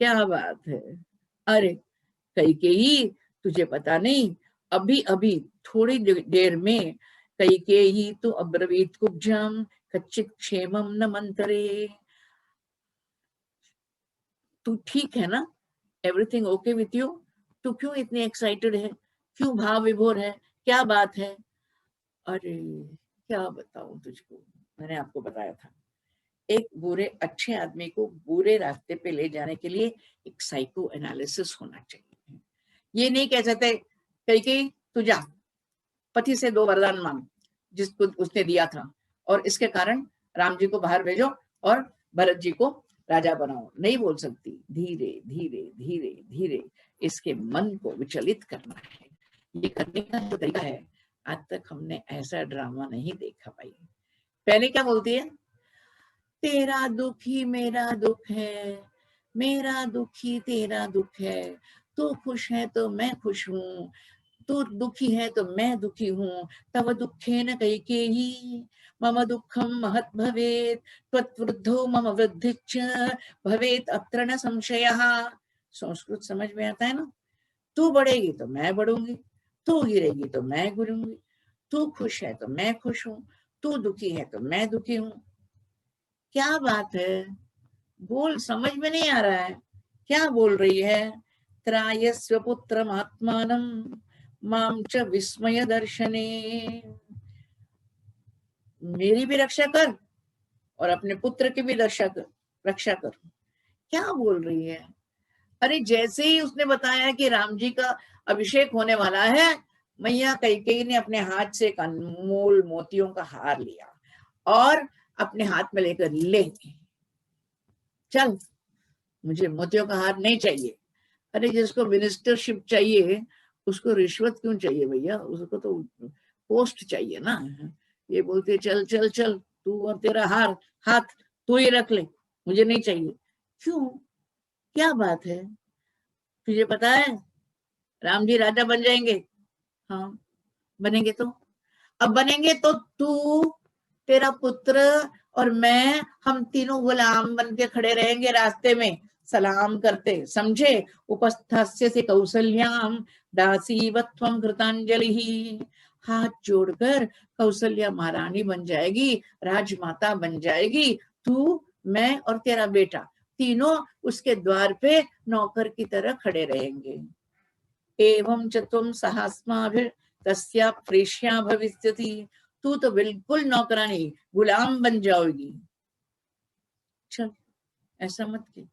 क्या बात है? अरे कैकेयी, तुझे पता नहीं, अभी अभी थोड़ी देर में कैकेयी तो अब्रवीत कुब्जम कच्चित क्षेमम न मंतरे। तू ठीक है ना? Everything okay with you? तू क्यों इतनी एक्साइटेड है, क्यों भाव विभोर है, क्या बात है? अरे क्या बताऊं तुझको, मैंने आपको बताया था, एक बुरे अच्छे आदमी को बुरे रास्ते पे ले जाने के लिए एक साइको एनालिसिस होना चाहिए। ये नहीं कह सकते कहीं तू जा, पति से 2 वरदान मांग जिसको उसने दिया था, और इसके कारण राम जी को बाहर भेजो और भरत जी को राजा बनाओ। नहीं बोल सकती। धीरे धीरे धीरे धीरे इसके मन को विचलित करना है। ये करने का जो तरीका है, आज तक हमने ऐसा ड्रामा नहीं देखा भाई। पहले क्या बोलती है, तेरा दुख ही मेरा दुख है, मेरा दुख ही तेरा दुख है, तू खुश है तो मैं खुश हूँ, तू दुखी है तो मैं दुखी हूँ, तव दुखेन कैकेयी मम दुःखम महत् भवेत्, त्वद्वृद्धो मम वृद्धिश्च भवेत् अत्र न संशयः। संस्कृत समझ में आता है ना? तू बढ़ेगी तो मैं बढ़ूंगी, तू गिरेगी तो मैं गिरूंगी, तू खुश है तो मैं खुश हूँ, तू दुखी है तो मैं दुखी हूँ। क्या बात है, बोल, समझ में नहीं आ रहा है क्या बोल रही है? त्रायस्व पुत्रम आत्मानम माम च विस्मय दर्शने, मेरी भी रक्षा कर और अपने पुत्र की भी रक्षा कर। क्या बोल रही है? अरे जैसे ही उसने बताया कि राम जी का अभिषेक होने वाला है, मैया कैकेयी ने अपने हाथ से एक अनमोल मोतियों का हार लिया और अपने हाथ में लेकर, ले चल, मुझे मोतियों का हार नहीं चाहिए। अरे जिसको मिनिस्टरशिप चाहिए उसको रिश्वत क्यों चाहिए भैया, उसको तो पोस्ट चाहिए ना। ये बोलते चल चल चल, तू और तेरा हार हाथ तू ही रख ले, मुझे नहीं चाहिए। क्यों, क्या बात है? तुझे पता है राम जी राजा बन जाएंगे? हाँ बनेंगे। तो अब बनेंगे तो तू, तेरा पुत्र और मैं, हम तीनों गुलाम बन के खड़े रहेंगे रास्ते में सलाम करते, समझे? उपस्थस्य से कौसल्याम दासीवत्वम कृतांजलि, हाथ जोड़कर कौशल्या महारानी बन जाएगी, राजमाता बन जाएगी। तू, मैं और तेरा बेटा तीनों उसके द्वार पे नौकर की तरह खड़े रहेंगे। एवं च त्वं सहास्माभिः तस्या प्रेष्या भविष्यति, तू तो बिल्कुल नौकरानी गुलाम बन जाओगी। चल ऐसा मत की,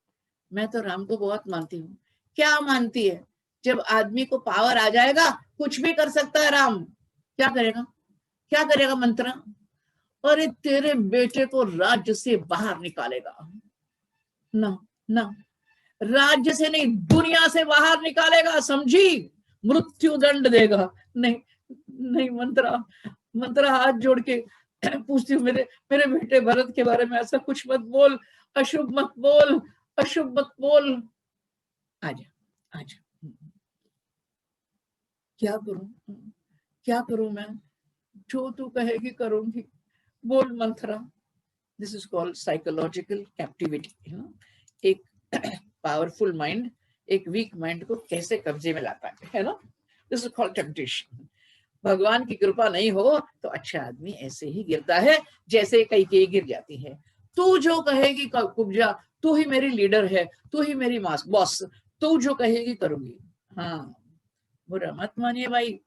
मैं तो राम को बहुत मानती हूँ। क्या मानती है? जब आदमी को पावर आ जाएगा कुछ भी कर सकता है राम। क्या करेगा, क्या करेगा मंत्रा? अरे तेरे बेटे को राज्य से बाहर निकालेगा। ना ना, राज्य से नहीं, दुनिया से बाहर निकालेगा, समझी? मृत्यु दंड देगा। नहीं नहीं मंत्रा, मंत्रा हाथ जोड़ के पूछती हूँ, मेरे मेरे बेटे भरत के बारे में ऐसा कुछ मत बोल, अशुभ मत बोल, अशुभ मत बोल। आजा आजा, क्या करूं, क्या करूं मैं? जो तू कहेगी करूंगी, बोल mantra. This is called psychological captivity. एक पावरफुल माइंड एक वीक माइंड को कैसे कब्जे में लाता है ना? This is called temptation. भगवान की कृपा नहीं हो तो अच्छा आदमी ऐसे ही गिरता है जैसे कैकेयी गिर जाती है। तू जो कहेगी कुब्जा, तू ही मेरी लीडर है, तू ही मेरी बॉस, तू जो कहेगी करूंगी। हाँ, बुरा मत मानिए भाई,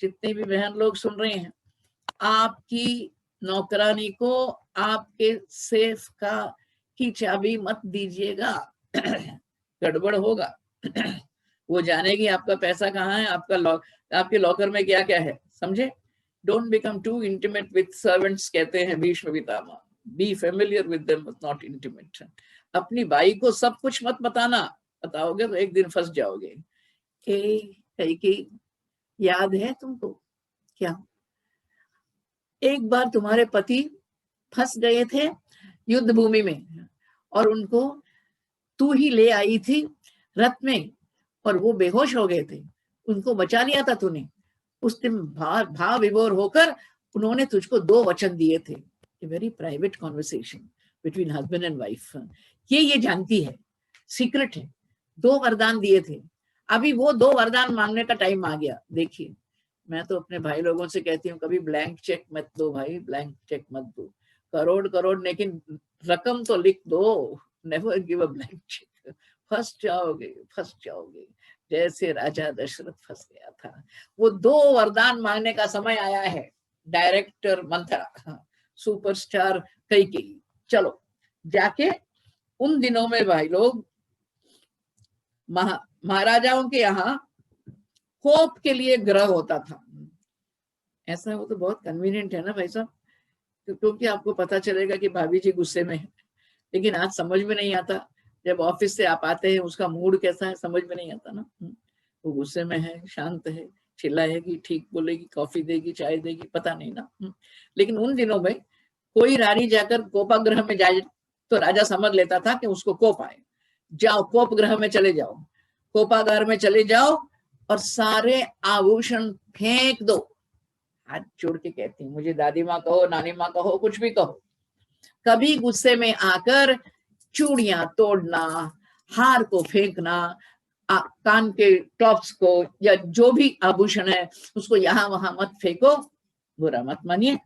जितने भी बहन लोग सुन रहे हैं, आपकी नौकरानी को आपके सेफ का की चाबी मत दीजिएगा। गड़बड़ होगा। वो जानेगी आपका पैसा कहाँ है, आपके लॉकर में क्या क्या है, समझे? Don't become too intimate with servants, कहते हैं Bhishma Pitamah. Be familiar with them but not intimate. अपनी बाई को सब कुछ मत बताना, बताओगे तो एक दिन फंस जाओगे। कैकेयी, याद है तुमको क्या? एक बार तुम्हारे पति फंस गए थे युद्ध भूमि में और उनको तू ही ले आई थी रथ में और वो बेहोश हो गए थे, उनको बचा लिया था तूने। उस दिन भाव विभोर होकर उन्होंने तुझको 2 वचन दिए थे, a very private conversation between husband and wife. ये जानती है, सीक्रेट है। 2 वरदान दिए थे, अभी वो 2 वरदान मांगने का टाइम आ गया। देखिए, मैं तो अपने भाई लोगों से कहती हूँ, कभी ब्लैंक चेक मत दो भाई, ब्लैंक चेक मत दो। करोड़ लेकिन रकम तो लिख दो, never give a blank cheque. फंस जाओगे जैसे राजा दशरथ फंस गया था। वो 2 वरदान मांगने का समय आया है। डायरेक्टर मंथरा, सुपरस्टार कैकेयी, चलो जाके उन दिनों में भाई लोग महाराजाओं के यहाँ कोप के लिए ग्रह होता था। ऐसा हो तो बहुत कन्वीनियंट है ना भाई साहब, क्योंकि आपको पता चलेगा कि भाभी जी गुस्से में है। लेकिन आज समझ में नहीं आता, जब ऑफिस से आप आते हैं उसका मूड कैसा है समझ में नहीं आता ना। वो गुस्से में है, शांत है, चिल्लाएगी, ठीक बोलेगी, कॉफी देगी, चाय देगी, पता नहीं ना। लेकिन उन दिनों में कोई रानी जाकर कोपाग्रह में जाए तो राजा समझ लेता था कि उसको कोप आए। जाओ कोप ग्रह में चले जाओ, कोपागार में चले जाओ और सारे आभूषण फेंक दो। हाथ जोड़ के कहती हूँ, मुझे दादी माँ कहो, नानी माँ कहो, कुछ भी कहो, कभी गुस्से में आकर चूड़ियां तोड़ना, हार को फेंकना, कान के टॉप्स को या जो भी आभूषण है उसको यहाँ वहां मत फेंको, बुरा मत मानिए,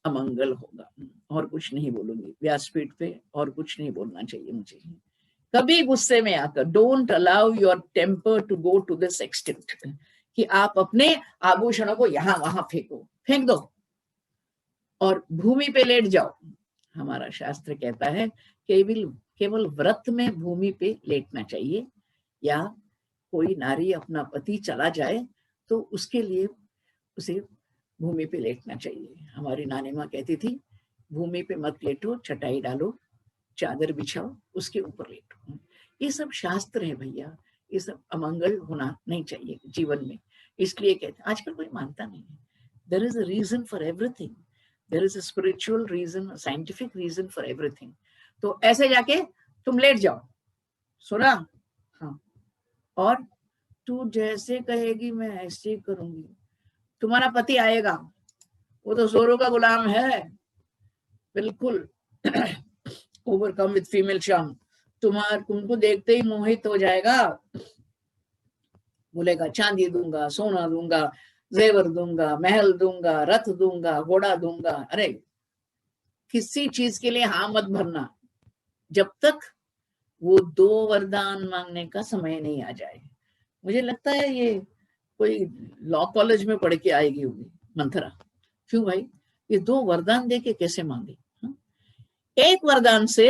अमंगल होगा। और कुछ नहीं बोलूंगी व्यासपीठ पे, और कुछ नहीं बोलना चाहिए मुझे। कभी गुस्से में आकर don't allow your temper to go to this extent कि आप अपने आभूषणों को यहाँ वहां फेंक दो और भूमि पे लेट जाओ। हमारा शास्त्र कहता है केवल व्रत में भूमि पे लेटना चाहिए, या कोई नारी अपना पति चला जाए तो उसके लिए उसे भूमि पे लेटना चाहिए। हमारी नानी माँ कहती थी, भूमि पे मत लेटो, चटाई डालो, चादर बिछाओ, उसके ऊपर लेटो। ये सब शास्त्र है भैया, ये सब अमंगल होना नहीं चाहिए जीवन में। इसलिए कहते हैं, आजकल कोई मानता नहीं है। There is a reason for everything, there is a spiritual reason, a scientific reason for everything. तो ऐसे जाके तुम लेट जाओ, सुना? हाँ, और तू जैसे कहेगी मैं ऐसे ही करूंगी। तुम्हारा पति आएगा, वो तो जोरों का गुलाम है, बिल्कुल ओवरकम विद फीमेल चार्म। तुमको देखते ही मोहित हो जाएगा, बोलेगा चांदी दूंगा, सोना दूंगा, जेवर दूंगा, महल दूंगा, रथ दूंगा, घोड़ा दूंगा। अरे किसी चीज के लिए हाँ मत भरना जब तक वो 2 वरदान मांगने का समय नहीं आ जाए। मुझे लगता है ये कोई लॉ कॉलेज में पढ़ के आएगी होगी मंथरा। क्यों भाई, ये 2 वरदान दे के कैसे मांगे? एक वरदान से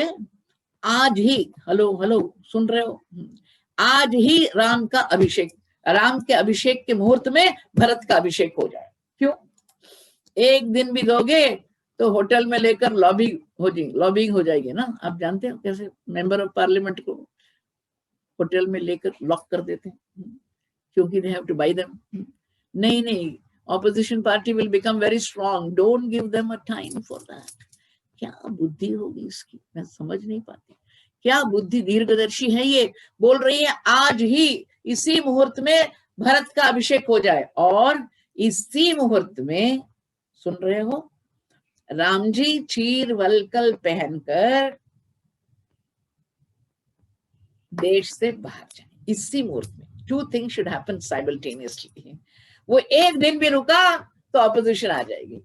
आज ही, हेलो सुन रहे हो, आज ही राम का अभिषेक, राम के अभिषेक के मुहूर्त में भरत का अभिषेक हो जाए। क्यों? एक दिन भी दोगे तो होटल में लेकर लॉबिंग हो जाएगी ना। आप जानते हो कैसे मेंबर ऑफ पार्लियामेंट को होटल में लेकर लॉक कर देते हैं, क्योंकि they have to buy them। नहीं, opposition party will become very strong, don't give them a time for that। क्या बुद्धि होगी इसकी, मैं समझ नहीं पाती। क्या बुद्धि दीर्घदर्शी है ये, बोल रही है आज ही इसी मुहूर्त में भरत का अभिषेक हो जाए। और इसी मुहूर्त में, सुन रहे हो, राम जी चीर वलकल पहनकर देश से बाहर जाए इसी मुहूर्त में। 2 things should happen simultaneously। वो एक दिन भी रुका तो ऑपोजिशन आ जाएगी,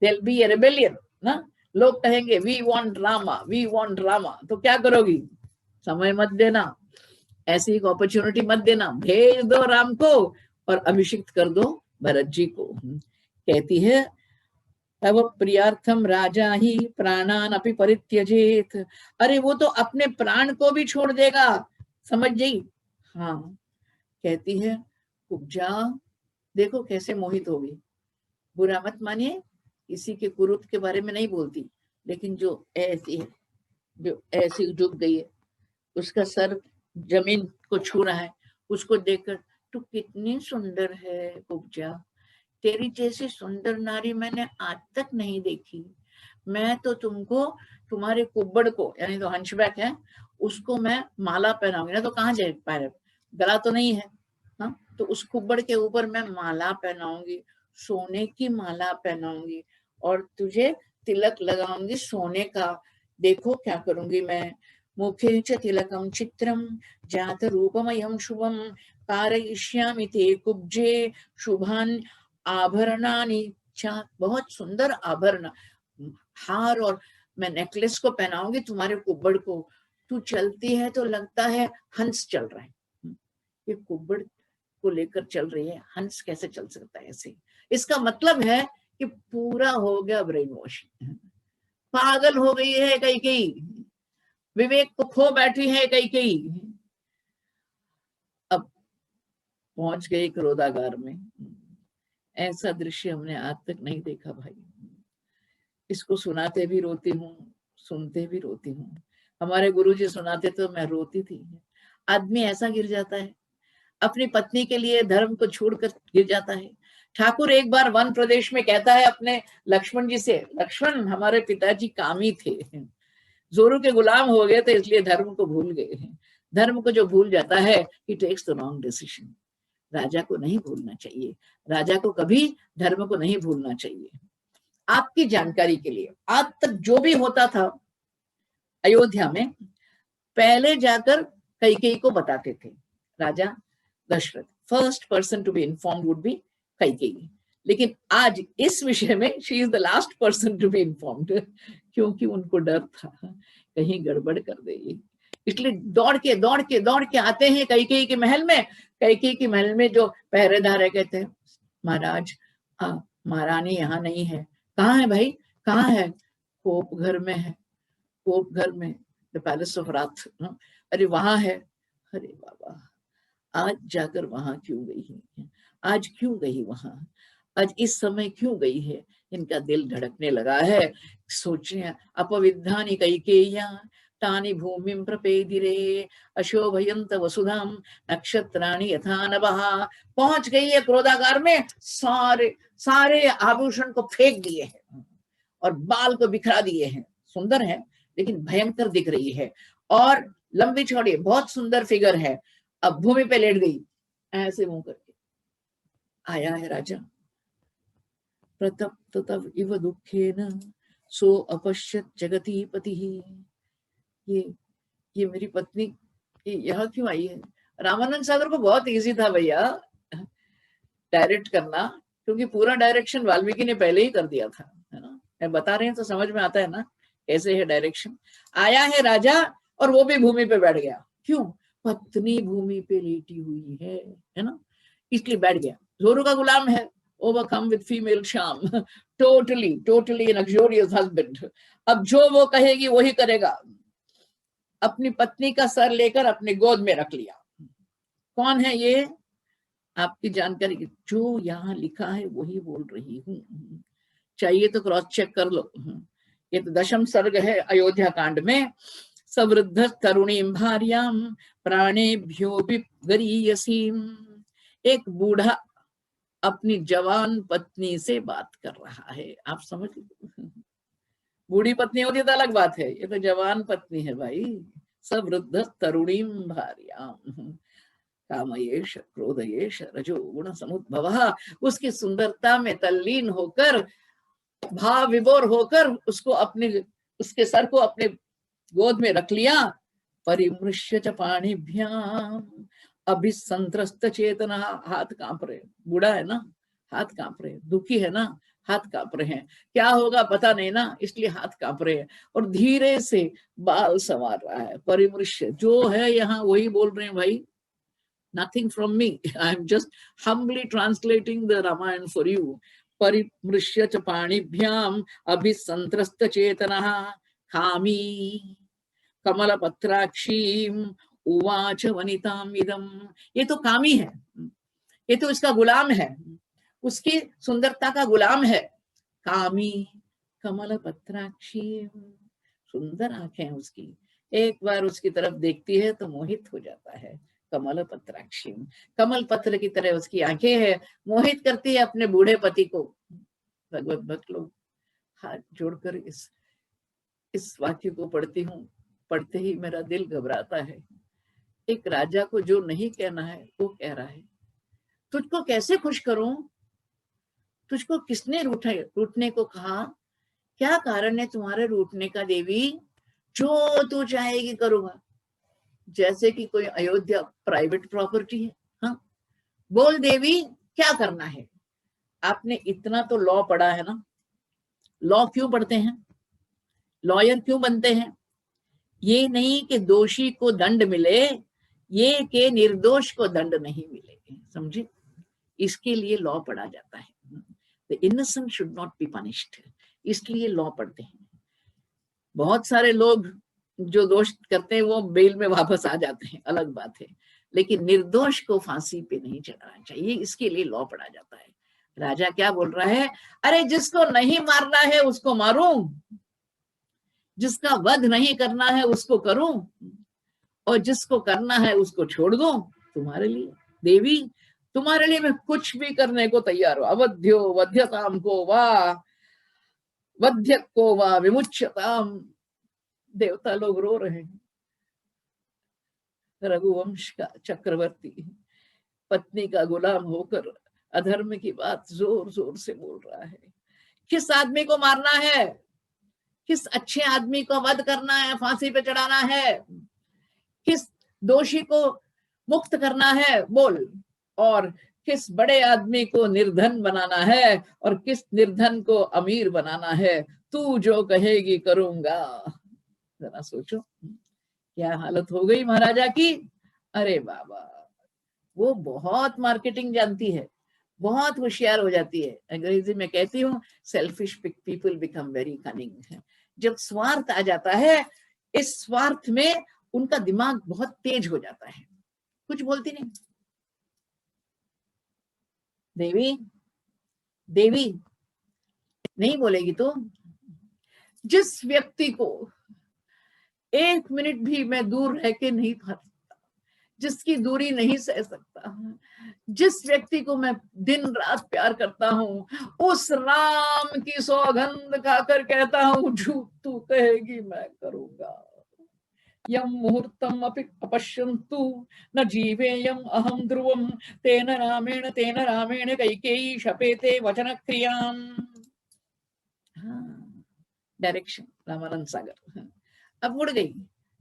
there'll be a rebellion ना। लोग कहेंगे वी वांट रामा, तो क्या करोगी? समय मत देना, ऐसी एक अपॉर्चुनिटी मत देना, भेज दो राम को और अभिषिक्त कर दो भरत जी को। कहती है, तब प्रियार्थम राजा ही प्राणान अपि परित्यजेत। अरे वो तो अपने प्राण को भी छोड़ देगा, समझ गई? हाँ, कहती है उपजा, देखो कैसे मोहित होगी। बुरा मत मानिए, किसी के कुरूप के बारे में नहीं बोलती, लेकिन जो ऐसी है, जो ऐसी झुक गई है, उसका सर जमीन को छू रहा है, उसको देखकर तू कितनी सुंदर है उपजा, तेरी जैसी सुंदर नारी मैंने आज तक नहीं देखी। मैं तो तुमको, तुम्हारे कुब्बड़ को, यानी तो हंचबैक है, उसको मैं माला पहनाऊंगी ना तो कहाँ जाए पैर, गला तो नहीं है, हाँ, तो उस कुब्बड़ के ऊपर मैं माला पहनाऊंगी, सोने की माला पहनाऊंगी, और तुझे तिलक लगाऊंगी सोने का। देखो क्या करूंगी मैं। मुखे च तिलकम चित्रम जात रूपमयम शुभम कारयिष्यामि ते कुब्जे शुभान आभरणानि च। बहुत सुंदर आभरण, हार और मैं नेकलेस को पहनाऊंगी तुम्हारे कुब्बड़ को। तू चलती है तो लगता है हंस चल रहा है। ये कुब्बड़ को लेकर चल रही है, हंस कैसे चल सकता है ऐसे। इसका मतलब है कि पूरा हो गया ब्रेन वॉशिंग, पागल हो गई है कैकेयी, विवेक को खो बैठी है कैकेयी। अब पहुंच गई क्रोधागार में। ऐसा दृश्य हमने आज तक नहीं देखा भाई। इसको सुनाते भी रोती हूँ, सुनते भी रोती हूँ। हमारे गुरुजी सुनाते तो मैं रोती थी। आदमी ऐसा गिर जाता है, अपनी पत्नी के लिए धर्म को छोड़कर गिर जाता है। ठाकुर एक बार वन प्रदेश में कहता है अपने लक्ष्मण जी से, लक्ष्मण हमारे पिताजी कामी थे, जोरू के गुलाम हो गए थे, इसलिए धर्म को भूल गए हैं। धर्म को जो भूल जाता है ही टेक्स द रॉन्ग डिसीजन। राजा को नहीं भूलना चाहिए, राजा को कभी धर्म को नहीं भूलना चाहिए। आपकी जानकारी के लिए, आज तक जो भी होता था अयोध्या में, पहले जाकर कैकेयी को बताते थे राजा Dasharath. First person to be informed would be Kaikeyi. लेकिन आज इस विषय में she is the last person to be informed, क्योंकि उनको डर था कहीं गड़बड़ कर देगी। इसलिए दौड़ के आते हैं कैकेयी के महल में। कैकेयी के महल में जो पहरेदार है कहते हैं, महाराज महारानी यहाँ नहीं है। कहाँ है भाई, कहाँ है? कोप घर में है, कोप घर में, द पैलेस ऑफ राथ। अरे वहां है। अरे बाबा, आज जाकर वहां क्यों गई है, आज क्यों गई वहां, आज इस समय क्यों गई है? इनका दिल धड़कने लगा है। सोचे अपविद्धानि कैकेय्या तानि भूमिं प्रपेदिरे अशोभयंत वसुधाम नक्षत्राणि यथा नभः। पहुंच गई है क्रोधागार में, सारे सारे आभूषण को फेंक दिए हैं और बाल को बिखरा दिए हैं। सुंदर है लेकिन भयंकर दिख रही है, और लंबी चौड़ी बहुत सुंदर फिगर है। अब भूमि पे लेट गई ऐसे मुंह करके। आया है राजा, प्रतप्त तव इव दुखेन सो अपश्यत जगती पति। ये मेरी पत्नी यह क्यों आई है? रामानंद सागर को बहुत इजी था भैया डायरेक्ट करना, क्योंकि पूरा डायरेक्शन वाल्मीकि ने पहले ही कर दिया था, है ना। मैं बता रहे हैं तो समझ में आता है ना कैसे है डायरेक्शन। आया है राजा और वो भी भूमि पे बैठ गया। क्यों? पत्नी भूमि पे लेटी हुई है ना, इसलिए बैठ गया। जोरू का गुलाम है, ओवरकम विद फीमेल शाम, टोटली लग्जोरियस हस्बैंड। अब जो वो कहेगी वही करेगा। अपनी पत्नी का सर लेकर अपने गोद में रख लिया। कौन है ये? आपकी जानकारी, जो यहाँ लिखा है वही बोल रही हूँ, चाहिए तो क्रॉस चेक कर लो। ये तो 10वें सर्ग है अयोध्या कांड में। सवृद्ध तरुणीं भार्यां प्राणेभ्यो गरीयसीम। एक बूढ़ा अपनी जवान पत्नी से बात कर रहा है। आप समझ, बूढ़ी पत्नी होती तो अलग बात है, ये तो जवान पत्नी है भाई। सवृद्ध तरुणीं भार्यां कामयेश क्रोधयेश रजो गुण समुद्भवः। उसकी सुंदरता में तल्लीन होकर, भाव विभोर होकर उसको अपने, उसके सर को अपने गोद में रख लिया। परिमृश्य च पाणिभ्याम अभिसंत्रस्त चेतना। हाथ कांप रहे, बूढ़ा है ना, हाथ कांप रहे, दुखी है ना, हाथ कांप रहे हैं। क्या होगा पता नहीं ना, इसलिए हाथ कांप रहे हैं। और धीरे से बाल संवार रहा है। परिमृश्य जो है यहाँ वही बोल रहे हैं भाई, nothing from me. I'm just humbly translating the Ramayana for you. परिमृश्य च पाणिभ्याम अभिसंत्रस्त चेतनः कामी कमलपत्राक्षीम उवाच वनिताम इदम। ये तो कामी है, ये तो इसका गुलाम है, उसकी सुंदरता का गुलाम है। कामी कमलपत्राक्षीम, सुंदर आंखें उसकी, एक बार उसकी तरफ देखती है तो मोहित हो जाता है। कमल पत्राक्षी, कमल पत्र की तरह उसकी आंखें है, मोहित करती है अपने बूढ़े पति को। भगवत भक्त लोग हाथ जोड़कर इस वाक्य को पढ़ती हूँ, पढ़ते ही मेरा दिल घबराता है। एक राजा को जो नहीं कहना है वो कह रहा है, तुझको कैसे खुश करूं, तुझको किसने रूठने को कहा, क्या कारण है तुम्हारे रूठने का देवी, जो तू चाहेगी करूंगा। जैसे कि कोई अयोध्या प्राइवेट प्रॉपर्टी है। हाँ, बोल देवी क्या करना है। आपने इतना तो लॉ पढ़ा है ना, लॉ क्यों पढ़ते हैं, लॉयर क्यों बनते हैं, ये नहीं कि दोषी को दंड मिले, ये कि निर्दोष को दंड नहीं मिले, समझे, इसके लिए लॉ पढ़ा जाता है। The innocent should not be punished, इसलिए लॉ पढ़ते हैं। बहुत सारे लोग जो दोष करते हैं वो बेल में वापस आ जाते हैं, अलग बात है, लेकिन निर्दोष को फांसी पे नहीं चढ़ाना चाहिए, इसके लिए लॉ पढ़ा जाता है। राजा क्या बोल रहा है, अरे जिसको नहीं मारना है उसको मारूं, जिसका वध नहीं करना है उसको करूं, और जिसको करना है उसको छोड़ दो। तुम्हारे लिए देवी, तुम्हारे लिए मैं कुछ भी करने को तैयार हूं। अवध्यो वध्यताम को वा वध्य को वा विमुच्यताम। देवता लोग रो रहे हैं। रघुवंश का चक्रवर्ती पत्नी का गुलाम होकर अधर्म की बात जोर जोर से बोल रहा है। किस आदमी को मारना है, किस अच्छे आदमी को वध करना है, फांसी पे चढ़ाना है, किस दोषी को मुक्त करना है बोल, और किस बड़े आदमी को निर्धन बनाना है और किस निर्धन को अमीर बनाना है, तू जो कहेगी करूंगा। जरा सोचो क्या हालत हो गई महाराजा की। अरे बाबा, वो बहुत मार्केटिंग जानती है, बहुत होशियार हो जाती है। अंग्रेजी में कहती हूँ selfish people become very cunning. जब स्वार्थ आ जाता है, इस स्वार्थ में उनका दिमाग बहुत तेज हो जाता है। कुछ बोलती नहीं। देवी, देवी नहीं बोलेगी तो, जिस व्यक्ति को एक मिनट भी मैं दूर रह के नहीं था, जिसकी दूरी नहीं सह सकता, जिस व्यक्ति को मैं दिन रात प्यार करता हूँ, उस राम की सौगंध खाकर कहता हूँ झूठ तू कहेगी मैं करूंगा। यम मुहूर्तम अपश्यन्तु न जीवेयम अहम ध्रुवम तेन रामेण कैकेयी शपेते वचन क्रियाम। हाँ, डायरेक्शन रामानंद सागर। अब उड़ गई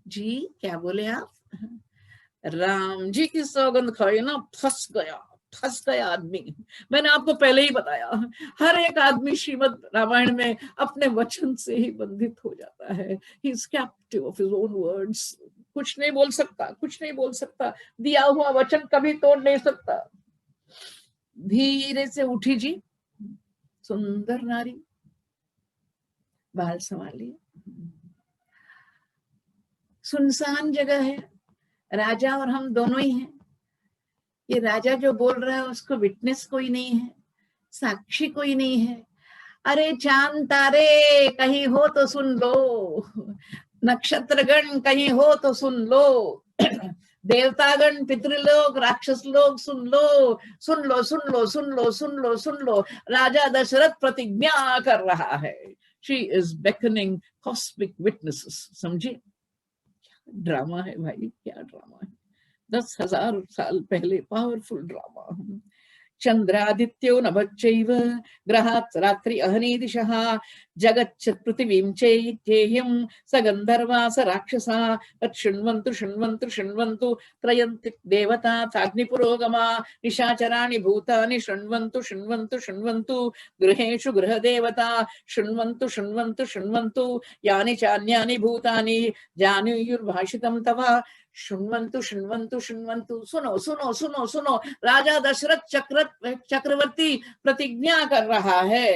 जी, क्या बोले आप, राम जी की सौगंध खाई ना, फंस गया आदमी। मैंने आपको पहले ही बताया, हर एक आदमी श्रीमद् रामायण में अपने वचन से ही बंधित हो जाता है। He is captive of his own words. कुछ नहीं बोल सकता, कुछ नहीं बोल सकता, दिया हुआ वचन कभी तोड़ नहीं सकता। धीरे से उठी जी, सुंदर नारी, बाल संभालिए, सुनसान जगह है, राजा और हम दोनों ही हैं। ये राजा जो बोल रहा है उसको विटनेस कोई नहीं है, साक्षी कोई नहीं है। अरे चांद तारे कहीं हो तो सुन लो, नक्षत्रगण कहीं हो तो सुन लो, देवतागण पितृलोक राक्षस लोग सुन लो, सुन लो सुन लो सुन लो सुन लो सुन लो। राजा दशरथ प्रतिज्ञा कर रहा है। She is beckoning cosmic witnesses. समझे, ड्रामा है भाई, क्या ड्रामा है। 10,000 साल पहले पावरफुल ड्रामा। चंद्रादित्यो नभच्चैव ग्रहात् रात्रि अहनीदिशः जगच्छ पृथिवीं चेह्यं स गन्धर्वा स राक्षसा तच्छृण्वन्तु शृण्वन्तु शृण्वन्तु त्रयन्ति देवता चाग्निपुरोगमा निशाचराणि भूतानि शृण्वन्तु शृण्वन्तु शृण्वन्तु गृहेषु गृहदेवता शृण्वन्तु शृण्वन्तु शृण्वन्तु यानि चान्यानि भूतानि जानुयुर्भाषितं तव शृण्वन्तु शृण्वन्तु शृण्वन्तु। सुनो सुनो सुनो सुनो, राजा दशरथ चक्रवर्ती प्रतिज्ञा कर रहा है।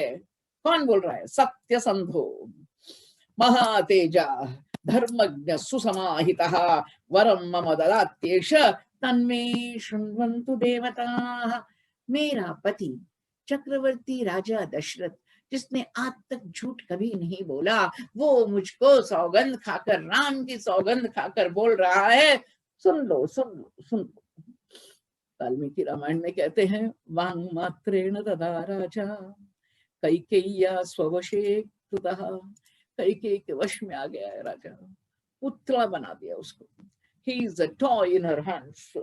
कौन बोल रहा है, सत्यसंधो महातेजा धर्मज्ञ सुसमाहितः वरम मम ददात्येष तन्मे शृण्वन्तु देवताः। मेरा पति चक्रवर्ती राजा दशरथ, जिसने आज तक झूठ कभी नहीं बोला, वो मुझको सौगंध खाकर, राम की सौगंध खाकर बोल रहा है, सुन लो सुन लो सुन लो। वाल्मीकि रामायण में कहते हैं, वांग मात्रेण तदा राजा कैकेय्या स्ववशे कृतः। कैकेयी के वश में आ गया है राजा, पुतला बना दिया उसको। He is a toy in her hands,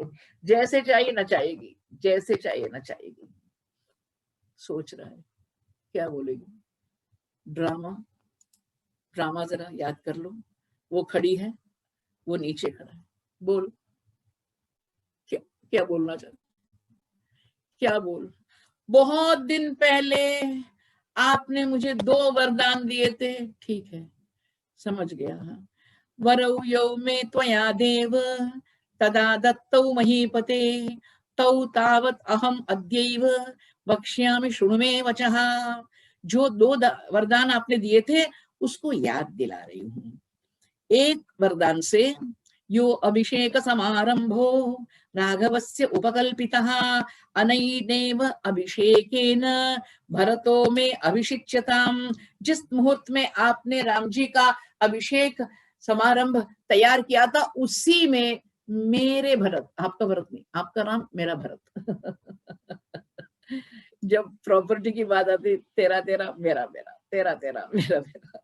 जैसे चाहिए नचाएगी। जैसे चाहिए ना चाहेगी। सोच रहा है क्या बोलेगी। ड्रामा, ड्रामा जरा याद कर लो। वो खड़ी है, वो नीचे खड़ा है। बोल, क्या क्या बोलना चाहते, क्या बोल। बहुत दिन पहले आपने मुझे 2 वरदान दिए थे, ठीक है, समझ गया। वरौ यौ मे त्वया देव तदा दत्तौ महीपते तौ तावत् अहम अद्यैव वक्ष्यामि शृणु मे वचः। जो 2 वरदान आपने दिए थे उसको याद दिला रही हूँ। एक वरदान से यो अभिषेक समारंभो राघवस्य उपकल्पितः अनैनेव अभिषेकेन भरतो में अभिषिच्यताम। जिस मुहूर्त में आपने राम जी का अभिषेक समारंभ तैयार किया था, उसी में मेरे भरत, आपका भरत नहीं, आपका नाम मेरा भरत। जब प्रॉपर्टी की बात आती, तेरा तेरा मेरा मेरा, तेरा तेरा मेरा मेरा,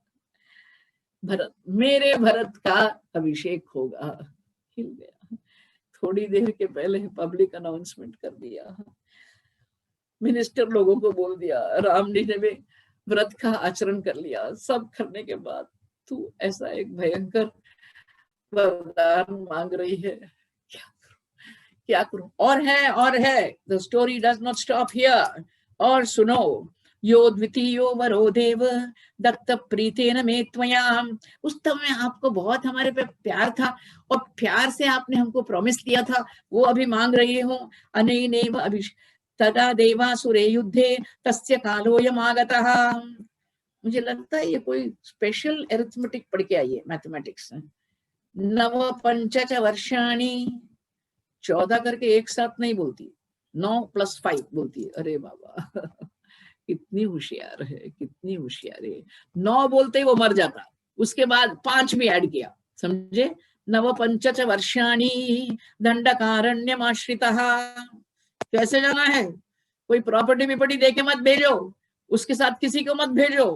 भरत, मेरे भरत का अभिषेक होगा। हिल गया। थोड़ी देर के पहले पब्लिक अनाउंसमेंट कर दिया, मिनिस्टर लोगों को बोल दिया, राम जी ने भी व्रत का आचरण कर लिया। सब करने के बाद तू ऐसा एक भयंकर वरदान मांग रही है, क्या करूं, क्या करूं। और है, the story does not stop here. और सुनो, यो द्वितीयो वरो देव दत्त प्रीतेन मे त्वया। उस समय आपको बहुत हमारे पे प्यार था, और प्यार से आपने हमको प्रॉमिस किया था, वो अभी मांग रही हूँ। अनैनेव तदा देवासुरे युद्धे तस्य कालोयम आगतः। मुझे लगता है ये कोई स्पेशल एरिथमेटिक पढ़ के आई है, मैथमेटिक्स। नव पंचच वर्षाणी, 14 करके एक साथ नहीं बोलती, 9 + 5 बोलती है। अरे बाबा, कितनी होशियार है, कितनी होशियार है। 9 बोलते ही वो मर जाता, उसके बाद 5 भी ऐड किया, समझे। नव पंचच वर्षाणी दंडकारण्यमाश्रितः। कैसे जाना है, कोई प्रॉपर्टी विपर्टी देके मत भेजो, उसके साथ किसी को मत भेजो,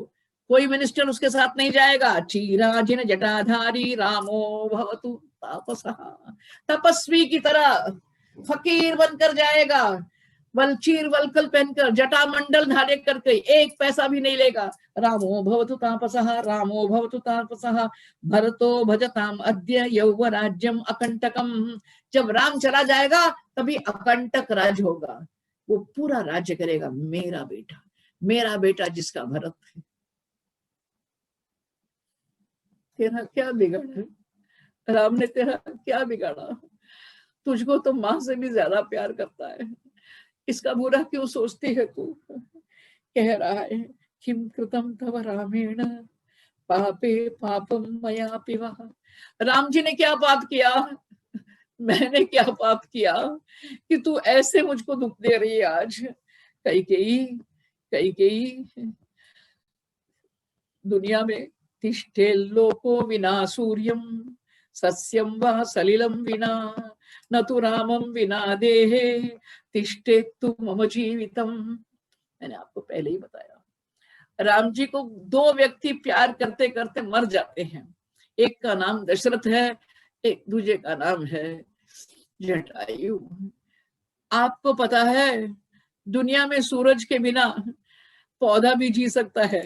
कोई मिनिस्टर उसके साथ नहीं जाएगा। चीराजिन जटाधारी रामो भवतु तापसः, तपस्वी की तरह फकीर बनकर जाएगा, वलचीर वलकल पहनकर, जटा मंडल धारे करके, एक पैसा भी नहीं लेगा। रामो भवतु तापसः, रामो भवतु तापसः, भरतो भजताम अद्य यौवराज्यम अकंटकम। जब राम चला जाएगा तभी अकंटक राज होगा, वो पूरा राज्य करेगा मेरा बेटा, मेरा बेटा जिसका भरत है। तेरा क्या बिगाड़ा है, राम ने तेरा क्या बिगाड़ा। तुझको तो माँ से भी ज्यादा प्यार करता है, इसका बुरा क्यों सोचती है तू। कह रहा है, किम कृतम तव रामेण पापे पापम मया पिवा। राम जी ने क्या पाप किया, मैंने क्या पाप किया कि तू ऐसे मुझको दुख दे रही है आज। कैकेयी, कैकेयी, दुनिया में तिष्ठे लोको विना सूर्यम सस्यम व सलिलम विना न तो रामम विना देहे तिष्ठे तु मम जीवितम। मैंने आपको पहले ही बताया, राम जी को 2 व्यक्ति प्यार करते करते मर जाते हैं। एक का नाम दशरथ है, एक दूसरे का नाम है जटायु। आपको पता है दुनिया में सूरज के बिना पौधा भी जी सकता है,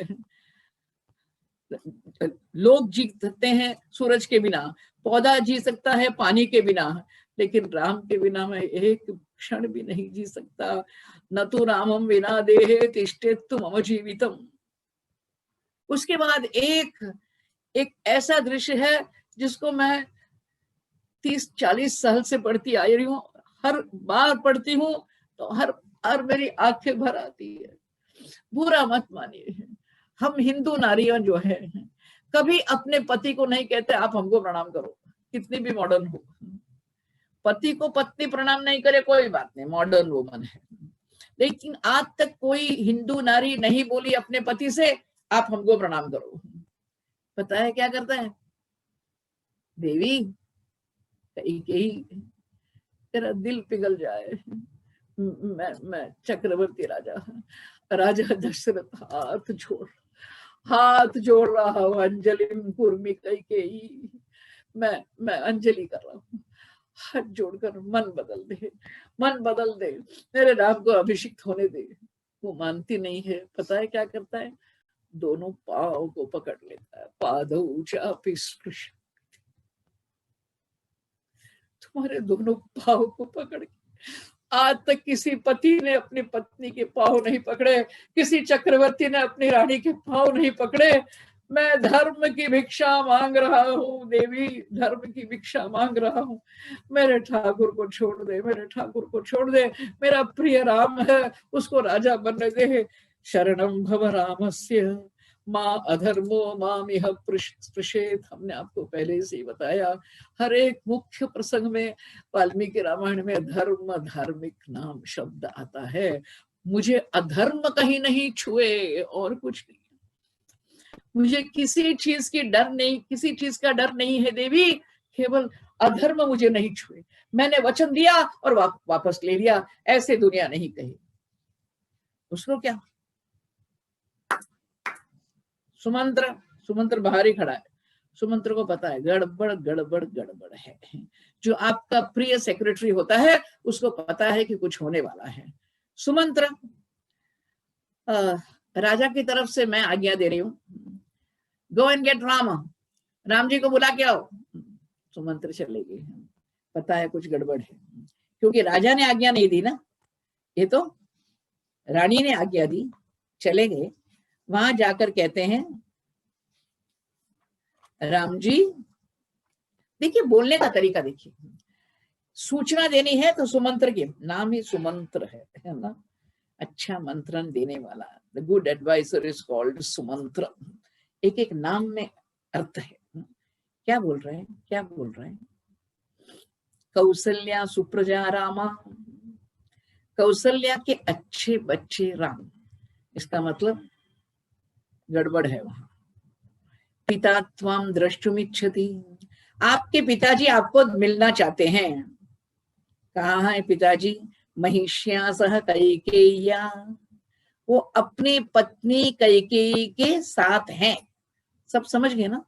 लोग जी सकते हैं सूरज के बिना, पौधा जी सकता है पानी के बिना, लेकिन राम के बिना मैं एक क्षण भी नहीं जी सकता। न तो रामम विना देहे तिष्ठेतु मम जीवितम। उसके बाद एक ऐसा दृश्य है जिसको मैं 30-40 साल से पढ़ती आ रही हूँ, हर बार पढ़ती हूँ तो हर मेरी आंखें भर आती है। बुरा मत मानिए, हम हिंदू नारियां जो है कभी अपने पति को नहीं कहते आप हमको प्रणाम करो, कितनी भी मॉडर्न हो। पति को पत्नी प्रणाम नहीं करे कोई बात नहीं, मॉडर्न वुमन है, लेकिन आज तक कोई हिंदू नारी नहीं बोली अपने पति से आप हमको प्रणाम करो। पता है क्या करता है, देवी कहीं तेरा दिल पिघल जाए, मैं चक्रवर्ती राजा, राजा दशरथ हाथ जोड़ रहा हूँ, अंजलि कुर्मी कैकेयी, मैं अंजलि कर रहा हूँ। हाथ जोड़कर मन बदल दे, मन बदल दे, मेरे राम को अभिषिक्त होने दे। वो मानती नहीं है। पता है क्या करता है? दोनों पाँव को पकड़ लेता है। पादौ चापि स्पृश, तुम्हारे दोनों पाँव को पकड़ के। आज तक किसी पति ने अपनी पत्नी के पाँव नहीं पकड़े, किसी चक्रवर्ती ने अपनी रानी के पाँव नहीं पकड़े। मैं धर्म की भिक्षा मांग रहा हूँ देवी, धर्म की भिक्षा मांग रहा हूँ। मेरे ठाकुर को छोड़ दे, मेरे ठाकुर को छोड़ दे। मेरा प्रिय राम है, उसको राजा बनने दे। शरणम भव रामस्य माँ अधर्मो मामिह स्पृशेत। हमने आपको पहले से ही बताया, हर एक मुख्य प्रसंग में वाल्मीकि रामायण में धर्म, धार्मिक नाम शब्द आता है। मुझे अधर्म कहीं नहीं छुए, और कुछ नहीं। मुझे किसी चीज की डर नहीं, किसी चीज का डर नहीं है देवी, केवल अधर्म मुझे नहीं छुए। मैंने वचन दिया और वापस ले लिया, ऐसे दुनिया नहीं कही। उसको क्या? सुमंत्र, सुमंत्र बाहर ही खड़ा है। सुमंत्र को पता है गड़बड़ गड़बड़ गड़बड़ है। जो आपका प्रिय सेक्रेटरी होता है उसको पता है कि कुछ होने वाला है। सुमंत्र, राजा की तरफ से मैं आज्ञा दे रही हूँ, go and get Ram, Ram ji को बुला के आओ। सुमंत्र चले गए। पता है कुछ गड़बड़ है, क्योंकि राजा ने आज्ञा नहीं दी ना, ये तो रानी ने आज्ञा दी। चले गए, वहां जाकर कहते हैं, राम जी, देखिए बोलने का तरीका देखिए, सूचना देनी है तो सुमंत्र के नाम ही सुमंत्र है ना, अच्छा मंत्रण देने वाला। The good adviser is called Sumantra. एक एक नाम में अर्थ है। क्या बोल रहे हैं, क्या बोल रहे हैं? कौसल्या सुप्रजा रामा, कौसल्या के अच्छे बच्चे राम, इसका मतलब गड़बड़ है वहां। पिता त्वाम द्रष्टुमिच्छति, आपके पिताजी आपको मिलना चाहते हैं। कहाँ है पिताजी? महिष्या सह कैकेय्या, वो अपनी पत्नी कैकेयी के साथ हैं। सब समझ गए ना?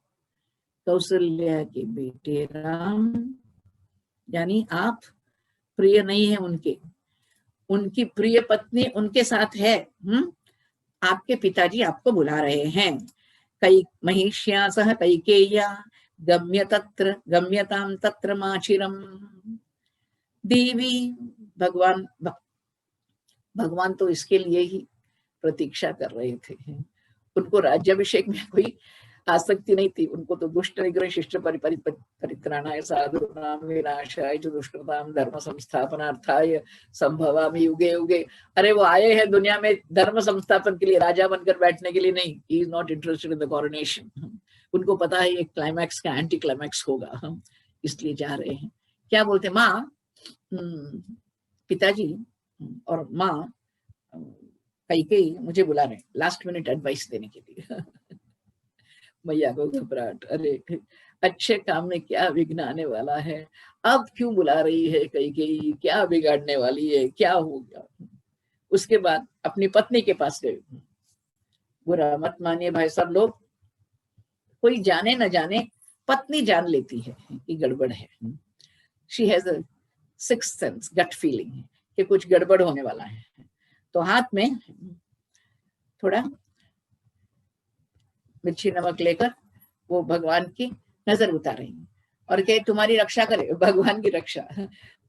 कौशल्या के बेटे राम, यानी आप प्रिय नहीं है उनके, उनकी प्रिय पत्नी उनके साथ है। आपके पिताजी आपको बुला रहे हैं। कई महिष्या सह कैकेय्या गम्यताम तत्र माचिरम। देवी, भगवान तो इसके लिए ही प्रतीक्षा कर रहे थे। उनको राज्याभिषेक में कोई आसक्ति नहीं थी। उनको तो दुष्ट निग्रह शिष्ट परित्राणाय साधूनां विनाशाय च दुष्कृतां धर्म संस्थापनार्थाय संभवामि युगे युगे। अरे वो आए हैं दुनिया में धर्म संस्थापन के लिए, राजा बनकर बैठने के लिए नहीं। He is not interested in the coronation. उनको पता है ये क्लाइमैक्स का एंटी क्लाइमैक्स होगा, इसलिए जा रहे हैं। क्या बोलते? माँ, पिताजी और माँ कैकेयी मुझे बुला रहे हैं लास्ट मिनट एडवाइस देने के लिए। मैया को घबराहट, अरे अच्छे काम में क्या विघ्न आने वाला है, अब क्यों बुला रही है कैकेयी, क्या बिगाड़ने वाली है, क्या हो गया? उसके बाद अपनी पत्नी के पास गए। बुरा मत मानिए भाई सब लोग, कोई जाने न जाने पत्नी जान लेती है कि गड़बड़ है। She has a sixth sense, gut feeling कि कुछ गड़बड़ होने वाला है। तो हाथ में थोड़ा मिर्ची नमक लेकर वो भगवान की नजर उतारेंगे और कहे तुम्हारी रक्षा करे। भगवान की रक्षा,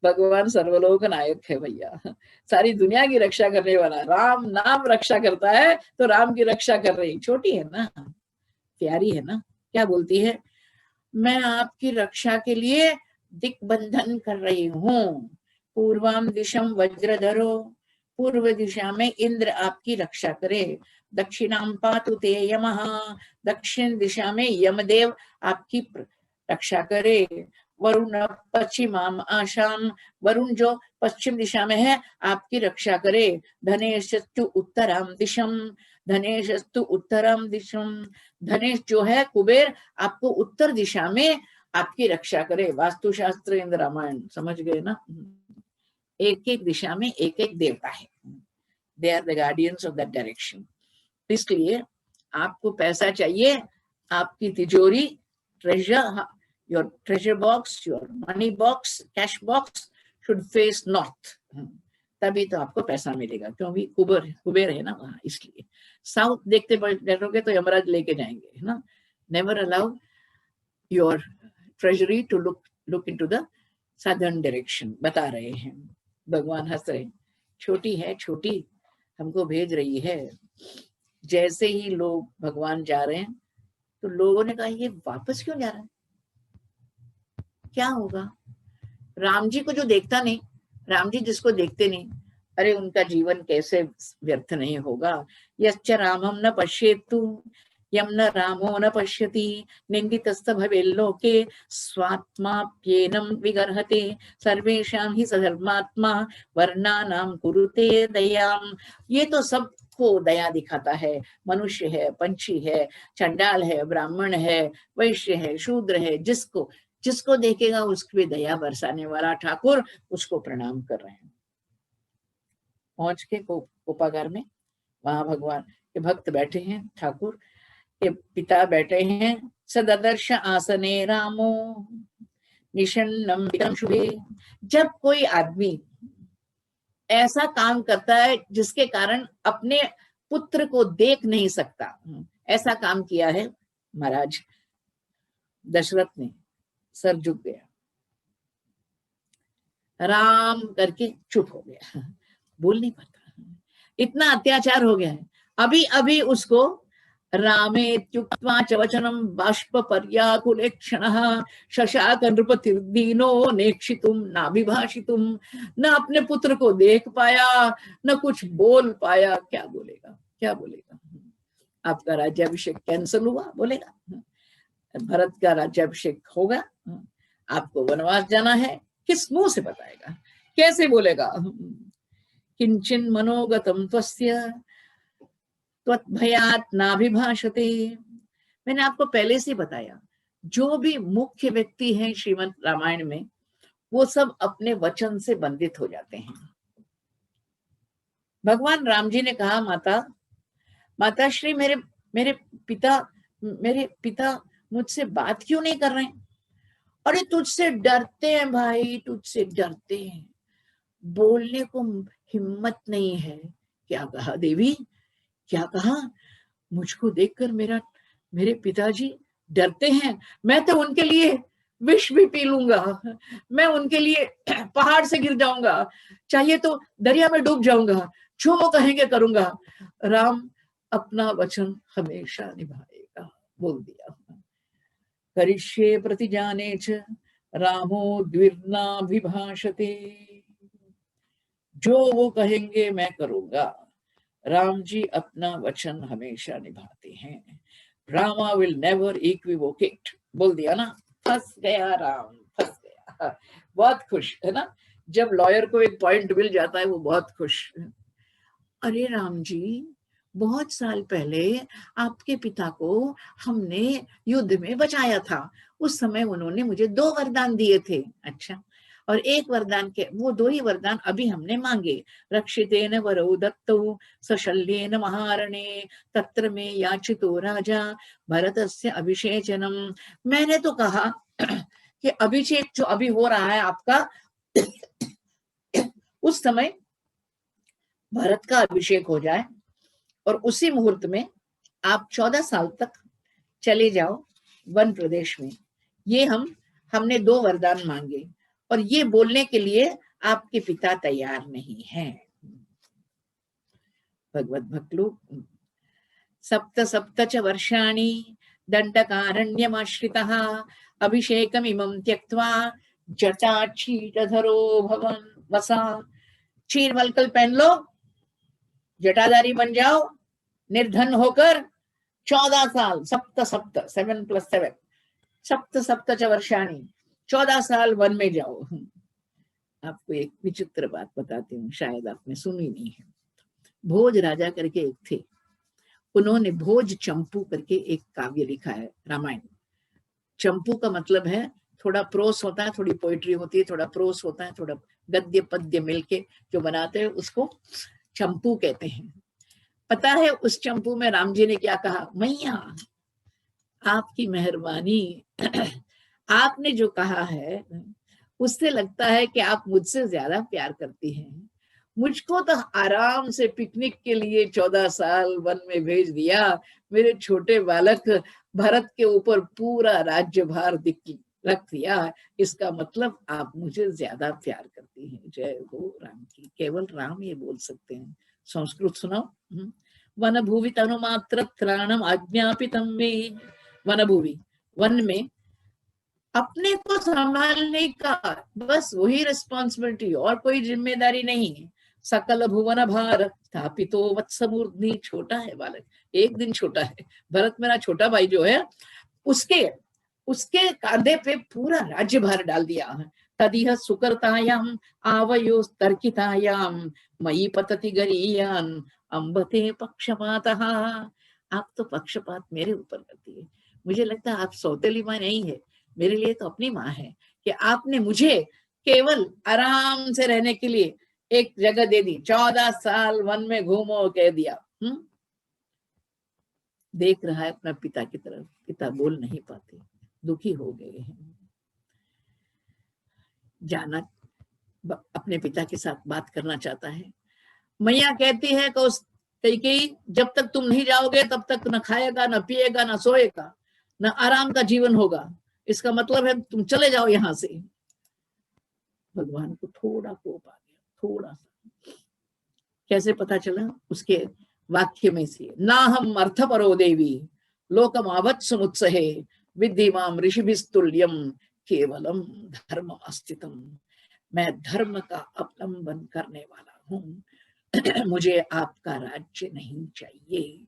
भगवान सर्वलोक नायक है भैया, सारी दुनिया की रक्षा करने वाला। राम नाम रक्षा करता है तो राम की रक्षा कर रही। छोटी है ना, प्यारी है ना। क्या बोलती है? मैं आपकी रक्षा के लिए दिग्बंधन कर रही हूँ। पूर्वाम दिशम वज्रधरो, पूर्व दिशा में इंद्र आपकी रक्षा करे। दक्षिणाम पातु ते यमः, दक्षिण दिशा में यमदेव आपकी रक्षा करे। वरुण पश्चिमाम आशाम, वरुण जो पश्चिम दिशा में है आपकी रक्षा करे। धनेशस्तु उत्तराम दिशम, धनेशस्तु उत्तराम दिशम, धनेश जो है कुबेर आपको उत्तर दिशा में आपकी रक्षा करे। वास्तुशास्त्र इंद्र रामायण समझ गए ना? एक एक दिशा में एक एक देवता है। They are the guardians of that direction. इसलिए आपको पैसा चाहिए, आपकी तिजोरी treasure Your treasure box, your money box, cash box should face north. तभी तो आपको पैसा मिलेगा, क्योंकि कुबेर है ना वहां, इसलिए। साउथ देखते बैठोगे तो यमराज लेके जाएंगे, है ना। Never allow your treasury to look into the southern direction, बता रहे हैं। भगवान हंस रहे, छोटी है छोटी, हमको भेज रही है। जैसे ही लोग भगवान जा रहे हैं तो लोगों ने कहा ये वापस क्यों जा रहा है, क्या होगा। राम जी को जो देखता नहीं, राम जी जिसको देखते नहीं, अरे उनका जीवन कैसे व्यर्थ नहीं होगा। यश्च रामम न पश्येतु यम न रामो न पश्यति निंदितस्त भवेल्लोके स्वात्माप्येनं विगर्हते सर्वेषां हि सधर्मात्मा वर्णानां कुरुते दयाम। ये तो सबको दया दिखाता है, मनुष्य है, पंछी है, चंडाल है, ब्राह्मण है, वैश्य है, शूद्र है, जिसको देखेगा उसके दया बरसाने वाला ठाकुर, उसको प्रणाम कर रहे हैं। पहुंच के कोपागार में, वहां भगवान के भक्त बैठे हैं, ठाकुर के पिता बैठे हैं। सददर्श आसने रामो निषन्नम विदं शुभे। जब कोई आदमी ऐसा काम करता है जिसके कारण अपने पुत्र को देख नहीं सकता, ऐसा काम किया है महाराज दशरथ ने, सर झुक गया, राम करके चुप हो गया, बोल नहीं पाता, इतना अत्याचार हो गया है। अभी अभी उसको रामेत्युक्त्वा च वचनं बाष्प पर्याकुलेक्षणः शशाक नृपतिर्दीनो नेक्षितुम नाभिभाषितुम। न अपने पुत्र को देख पाया, न कुछ बोल पाया। क्या बोलेगा, क्या बोलेगा। आपका राज्याभिषेक कैंसिल हुआ, बोलेगा। भरत का राज्याभिषेक होगा, आपको वनवास जाना है, किस मुंह से बताएगा, कैसे बोलेगा। किंचिन मनोगतम त्वस्य त्वद्भयात् नाभिभाषते। मैंने आपको पहले से बताया, जो भी मुख्य व्यक्ति हैं श्रीमद् रामायण में, वो सब अपने वचन से बंधित हो जाते हैं। भगवान राम जी ने कहा, माता श्री मेरे पिता मुझसे बात क्यों नहीं कर रहे हैं। अरे तुझसे डरते हैं भाई, तुझसे डरते हैं, बोलने को हिम्मत नहीं है। क्या कहा देवी, क्या कहा। मुझको देखकर मेरे पिताजी डरते हैं, मैं तो उनके लिए विष भी पी लूंगा, मैं उनके लिए पहाड़ से गिर जाऊंगा, चाहिए तो दरिया में डूब जाऊंगा, जो वो कहेंगे करूंगा। राम अपना वचन हमेशा निभाएगा, बोल दिया। करिष्ये प्रतिजाने च रामो द्विर्नाभिभाषते। जो वो कहेंगे मैं करूंगा। राम जी अपना वचन हमेशा निभाते हैं। रामा विल नेवर इक्विवोकेट, बोल दिया ना। फंस गया राम, फंस गया। बहुत खुश है ना, जब लॉयर को एक पॉइंट मिल जाता है वो बहुत खुश। अरे राम जी, बहुत साल पहले आपके पिता को हमने युद्ध में बचाया था, उस समय उन्होंने मुझे 2 वरदान दिए थे। अच्छा, और एक वरदान के, वो 2 ही वरदान अभी हमने मांगे। रक्षितेन वरौ दत्तौ सशल्येन महारणे तत्र में याचितो राजा भरतस्य अभिषेचनम। मैंने तो कहा कि अभिषेक जो अभी हो रहा है आपका, उस समय भरत का अभिषेक हो जाए और उसी मुहूर्त में आप 14 साल तक चले जाओ वन प्रदेश में। ये हमने 2 वरदान मांगे और ये बोलने के लिए आपके पिता तैयार नहीं हैं। भगवत भक्त लोग, सप्त सप्त च वर्षाणि दंडकारण्यमाश्रितः अभिषेकमिमं त्यक्त्वा जटाक्षीटधरो भवन वसा। चीरवलकल पहन लो, जटाधारी बन जाओ, निर्धन होकर 14 साल, सप्त सप्त 7 + 7, सप्त सप्त च वर्षाणि, 14 साल वन में जाओ। आपको एक विचित्र बात बताती हूँ, शायद आपने सुनी नहीं है। भोज राजा करके एक थे, उन्होंने भोज चंपू करके एक काव्य लिखा है रामायण। चंपू का मतलब है, थोड़ा प्रोस होता है, थोड़ी पोइट्री होती है, थोड़ा प्रोस होता है, थोड़ा गद्य पद्य मिलके जो बनाते हैं उसको चंपू कहते हैं। पता है उस चंपू में राम जी ने क्या कहा, मैया आपकी मेहरबानी, आपने जो कहा है उससे लगता है कि आप मुझसे ज्यादा प्यार करती हैं। मुझको तो आराम से पिकनिक के लिए 14 साल वन में भेज दिया। मेरे छोटे बालक भरत के ऊपर पूरा राज्यभार रख दिया। इसका मतलब आप मुझे ज्यादा प्यार करती हैं। जय हो राम की। केवल राम ये बोल सकते हैं। संस्कृत सुनाओ। वन भूवि तनुमात्र त्राणम आज्ञापितम में। वन भूवि, वन में अपने को संभालने का बस वही रिस्पॉन्सिबिलिटी, और कोई जिम्मेदारी नहीं है। सकल भुवन भार स्थापितो वत्समूर्ध्नि। छोटा है बालक, एक दिन छोटा है। भरत मेरा छोटा भाई जो है, उसके उसके कांधे पे पूरा राज्यभार डाल दिया है। तदिह सुकरतायाम आवयो तर्कितायाम मई पतति गरीयान अंबते पक्षपातः। आप तो पक्षपात मेरे ऊपर करती है। मुझे लगता है आप सौतेली माँ नहीं है, मेरे लिए तो अपनी माँ है कि आपने मुझे केवल आराम से रहने के लिए एक जगह दे दी। 14 साल वन में घूमो कह दिया। देख रहा है अपना पिता की तरफ, पिता बोल नहीं पाते, दुखी हो गए हैं। जाना अपने पिता के साथ बात करना चाहता है। मैया कहती है कैकेयी, जब तक तुम नहीं जाओगे तब तक न खाएगा, न पिएगा, न सोएगा, न आराम का जीवन होगा। इसका मतलब है तुम चले जाओ यहां से। भगवान को थोड़ा कोप आ गया, थोड़ा सा। कैसे पता चला? उसके वाक्य में से, ना हम अर्थ परो देवी लोकम आवत्समुत्सहे विद्धि माम ऋषिभिस्तुल्यम केवलम धर्म अस्तित्वम। मैं धर्म का अवलंबन करने वाला हूँ। मुझे आपका राज्य नहीं चाहिए।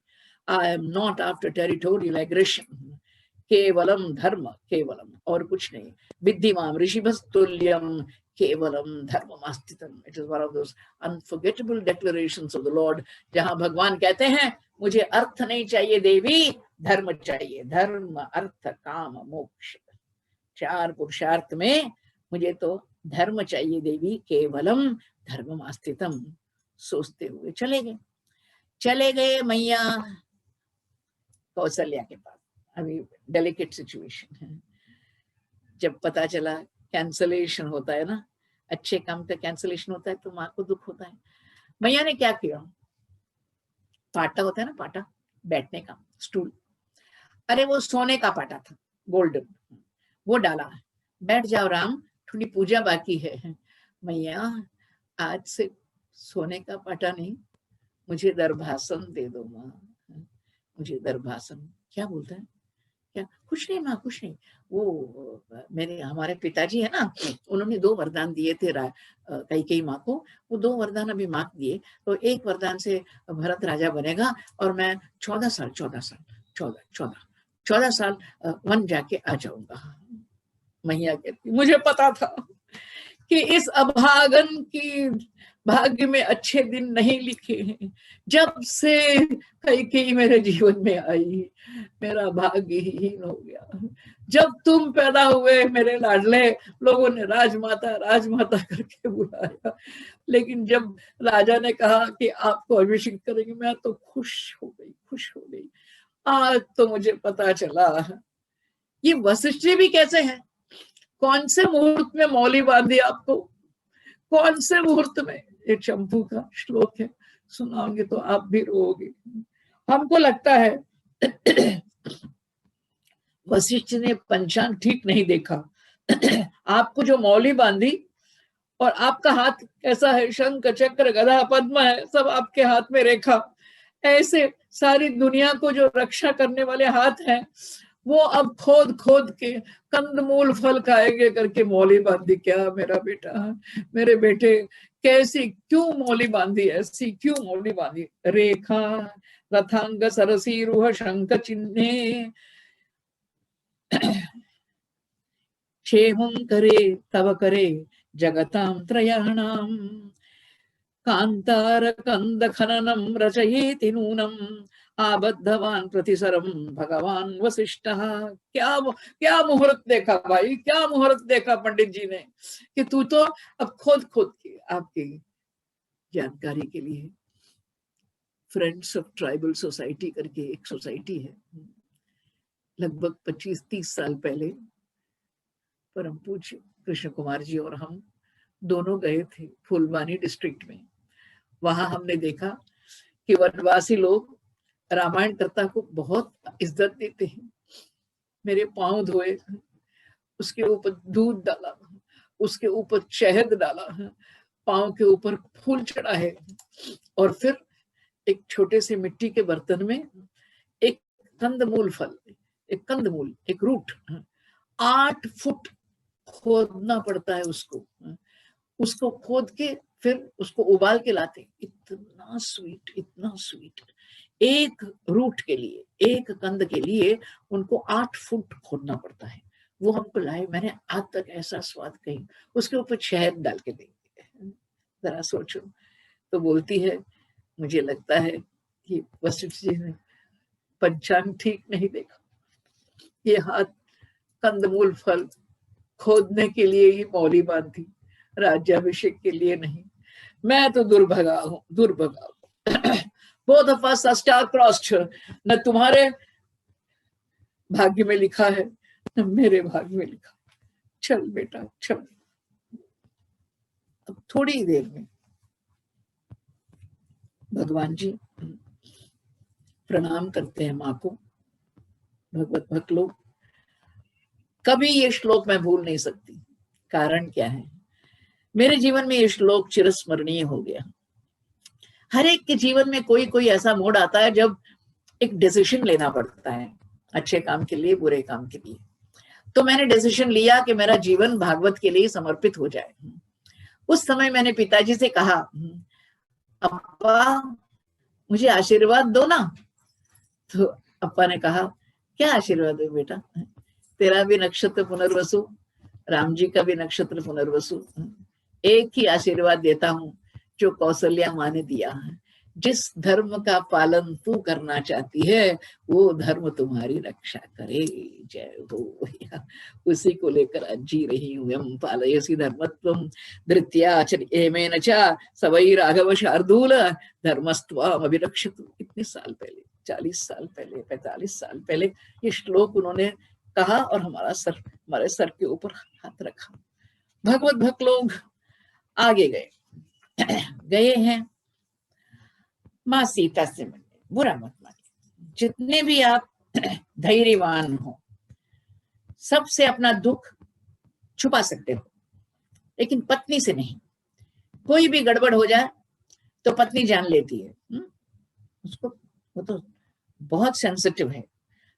I am not after territorial aggression. केवलम धर्म, केवलम और कुछ नहीं। विद्धि माम ऋषिभिस्तुल्यम केवलम धर्ममास्तितम। It is one of those unforgettable declarations of the lord, जहां भगवान कहते हैं मुझे अर्थ नहीं चाहिए देवी, धर्म चाहिए। धर्म अर्थ काम मोक्ष, 4 पुरुषार्थ में मुझे तो धर्म चाहिए देवी। केवलम धर्ममास्तितम। सोचते हुए चले गए मैया कौशल्या के पास। अभी डेलिकेट सिचुएशन है। जब पता चला कैंसलेशन होता है ना, अच्छे काम का कैंसलेशन होता है तो माँ को दुख होता है। मैया ने क्या किया? पाटा होता है ना, पाटा बैठने का, स्टूल, अरे वो सोने का पाटा था, गोल्डन, वो डाला। बैठ जाओ राम, थोड़ी पूजा बाकी है। मैया आज से सोने का पाटा नहीं, मुझे दरभासन दे दो माँ, मुझे दरभासन। क्या बोलता है? क्या? कुछ नहीं माँ, कुछ नहीं। वो मेरे हमारे पिताजी है ना, उन्होंने 2 वरदान दिए थे कैकेयी माँ को। वो 2 वरदान अभी माँ दिए, तो एक वरदान से भरत राजा बनेगा और मैं 14 साल वन जाके आ जाऊंगा। मैया कहती मुझे पता था कि इस अभागन की भाग्य में अच्छे दिन नहीं लिखे हैं। जब से कैकेयी मेरे जीवन में आई, मेरा भाग्य हीन हो गया। जब तुम पैदा हुए मेरे लाडले, लोगों ने राजमाता राजमाता करके बुलाया, लेकिन जब राजा ने कहा कि आपको अभिषेक करेंगे, मैं तो खुश हो गई। आज तो मुझे पता चला ये वशिष्ठ जी भी कैसे हैं। कौन से मुहूर्त में मौली बांधी आपको, कौन से मुहूर्त में? ये चंपू का श्लोक है, सुनाओगे तो आप भी रोओगे। हमको लगता है वशिष्ठ ने पंचांग ठीक नहीं देखा। आपको जो मौली बांधी, और आपका हाथ कैसा है, शंख चक्र गदा पद्म है, सब आपके हाथ में रेखा। ऐसे सारी दुनिया को जो रक्षा करने वाले हाथ हैं, वो अब खोद खोद के कंदमूल फल खाएंगे करके मौली बांधी। क्या मेरा बेटा, मेरे बेटे, कैसी क्यों मौली बांधी, ऐसी क्यों मौली बांधी? रेखा रथांग सरसी रूह शंख चिन्हे क्षेमुं करे तव करे जगतां त्रयाणाम कांतार कंद खननम रचयेति नूनम आबद्धवान प्रतिसरम भगवान वशिष्ठः। क्या मुहूर्त देखा भाई, क्या मुहूर्त देखा पंडित जी ने कि तू तो अब खोद खोद के, आपकी जानकारी के लिए, फ्रेंड्स ऑफ ट्राइबल सोसाइटी करके एक सोसाइटी है, लगभग 25-30 साल पहले परम पूज्य कृष्ण कुमार जी और हम दोनों गए थे फुलवानी डिस्ट्रिक्ट में। वहां हमने देखा कि वनवासी लोग रामायण कर्ता को बहुत इज्जत देते हैं। मेरे पांव धोए, उसके ऊपर दूध डाला, उसके ऊपर शहद डाला, पांव के ऊपर फूल चढ़ाए, और फिर एक छोटे से मिट्टी के बर्तन में एक कंदमूल फल, एक रूट 8 फुट खोदना पड़ता है उसको खोद के फिर उसको उबाल के लाते। इतना स्वीट एक रूट के लिए, एक कंद के लिए उनको 8 फुट खोदना पड़ता है। वो हमको लाए, मैंने आज तक ऐसा स्वाद कहीं, उसके ऊपर शहद डाल के देंगे। जरा सोचो। तो बोलती है, मुझे लगता है कि वशिष्ठ जी ने पंचांग ठीक नहीं देखा, ये हाथ कंदमूल फल खोदने के लिए ही मौली बांधी, राज्याभिषेक के लिए नहीं। मैं तो दुर्भगा हूं। Both of us are star crossed. न तुम्हारे भाग्य में लिखा है न मेरे भाग्य में लिखा। चल बेटा चल। अब थोड़ी देर में भगवान जी प्रणाम करते हैं माँ को। भगवत भक्त लोग, कभी ये श्लोक मैं भूल नहीं सकती। कारण क्या है, मेरे जीवन में ये श्लोक चिरस्मरणीय हो गया। हर एक के जीवन में कोई कोई ऐसा मोड़ आता है जब एक डिसीजन लेना पड़ता है, अच्छे काम के लिए, बुरे काम के लिए। तो मैंने डिसीजन लिया कि मेरा जीवन भागवत के लिए समर्पित हो जाए। उस समय मैंने पिताजी से कहा, अप्पा मुझे आशीर्वाद दो ना। तो अप्पा ने कहा, क्या आशीर्वाद है बेटा, तेरा भी नक्षत्र पुनर्वसु, राम जी का भी नक्षत्र पुनर्वसु। एक ही आशीर्वाद देता हूं जो कौशल्या माँ ने दिया है। जिस धर्म का पालन तू करना चाहती है वो धर्म तुम्हारी रक्षा करे। जय हो भैया। उसी को लेकर आज जी रही हूँ। यम पालयसि धर्मत्वम धृत्याचर्येमेन च सवै राघव शार्दूल धर्मस्त्वाम अभिरक्षतु। इतने साल पहले, 40 साल पहले, 45 साल पहले ये श्लोक उन्होंने कहा और हमारे सर के ऊपर हाथ रखा। भगवत भक्त लोग आगे गए हैं माँ सीता से मिलने। बुरा मत मानिए, जितने भी आप धैर्यवान हो सबसे अपना दुख छुपा सकते हो, लेकिन पत्नी से नहीं। कोई भी गड़बड़ हो जाए तो पत्नी जान लेती है उसको, वो तो बहुत सेंसिटिव है,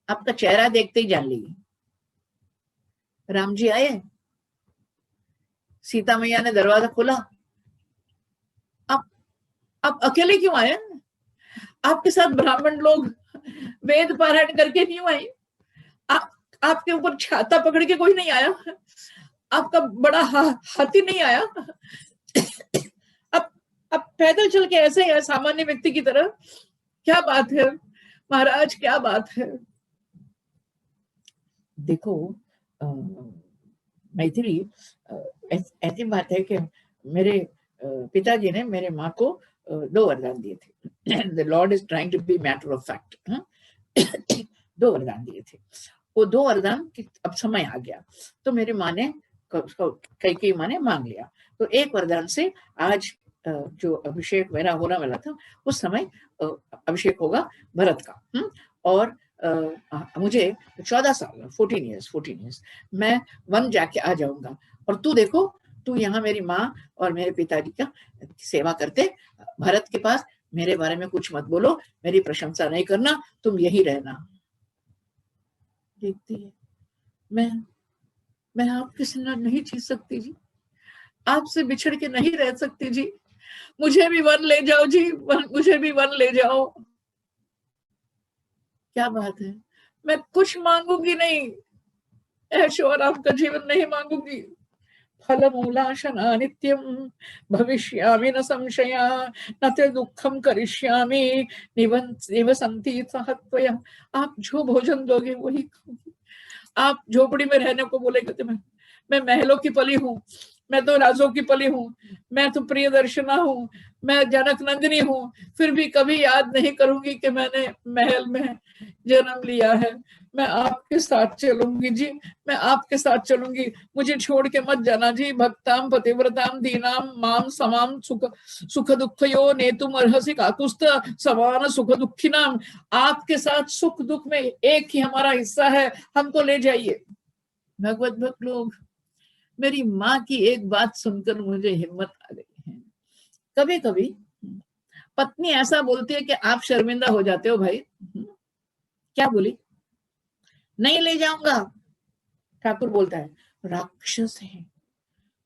आपका चेहरा देखते ही जान लेगी। राम जी आए, सीता मैया ने दरवाजा खोला, आप अकेले क्यों आए? आपके साथ ब्राह्मण लोग वेद पारायण करके नहीं आए? आपके ऊपर छाता पकड़ के कोई नहीं आया? आपका बड़ा हाथी नहीं आया? अब पैदल चल के ऐसे ही सामान्य व्यक्ति की तरह? क्या बात है महाराज, क्या बात है? देखो मैथिली, ऐसी बात है कि मेरे पिताजी ने मेरे माँ को 2 वरदान दिए थे। The lord is trying to be matter of fact. 2 वरदान दिए थे। वो 2 वरदान की अब समय आ गया तो मेरी माँ ने, कई माँ ने मांग लिया। तो एक वरदान से आज जो अभिषेक मेरा होने वाला था उस समय अभिषेक होगा भरत का। और मुझे 14 साल, 14 इयर्स मैं वन जाके आ जाऊंगा। और तू देखो, तू यहाँ मेरी माँ और मेरे पिताजी का सेवा करते, भरत के पास मेरे बारे में कुछ मत बोलो, मेरी प्रशंसा नहीं करना, तुम यही रहना। देखती है मैं आपके सिवा नहीं जी सकती जी, आपसे बिछड़ के नहीं रह सकती जी, मुझे भी वन ले जाओ जी, मुझे भी वन ले जाओ। क्या बात है, मैं कुछ मांगूंगी नहीं, ऐशो आराम का जीवन नहीं मांगूंगी। फलमूलाशना नित्यम भविष्यामि न संशया, न ते दुखम करिष्यामि निवसन्ति सहत्वया। आप जो भोजन दोगे वही खाऊंगी। आप झोपड़ी में रहने को बोलेगे तो मैं महलों की पली हूँ, मैं तो राजों की पली हूँ, मैं तो प्रियदर्शना हूँ, मैं जनक नंदिनी हूँ, फिर भी कभी याद नहीं करूंगी कि मैंने महल में जन्म लिया है। मैं आपके साथ चलूंगी जी, मैं आपके साथ चलूंगी, मुझे छोड़ के मत जाना जी। भक्ताम पतिव्रताम दीनाम माम समाम सुख सुख दुखयो नेतुम अर्हसि काकुस्थ समान सुख दुखी नाम। आपके साथ सुख दुख में एक ही हमारा हिस्सा है, हमको ले जाइए। भगवत भक्त लोग, मेरी माँ की एक बात सुनकर मुझे हिम्मत आ गई है। कभी कभी पत्नी ऐसा बोलती है कि आप शर्मिंदा हो जाते हो भाई। क्या बोली? नहीं ले जाऊंगा। ठाकुर बोलता है राक्षस है,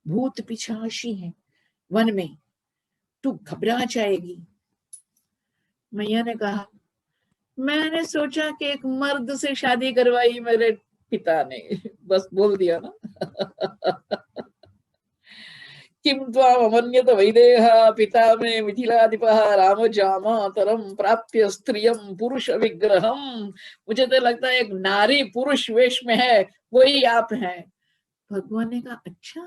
भूत पिशाची है वन में, तू घबरा जाएगी। मैया ने कहा मैंने सोचा कि एक मर्द से शादी करवाई मेरे पिता ने, बस बोल दिया ना। किं त्वामन्यत वैदेहा पिता मे मिथिलाधिपः रामजामातरं प्राप्य स्त्रियं पुरुष विग्रहम। मुझे तो लगता है एक नारी पुरुष वेश में है, वही आप हैं। भगवान ने कहा अच्छा,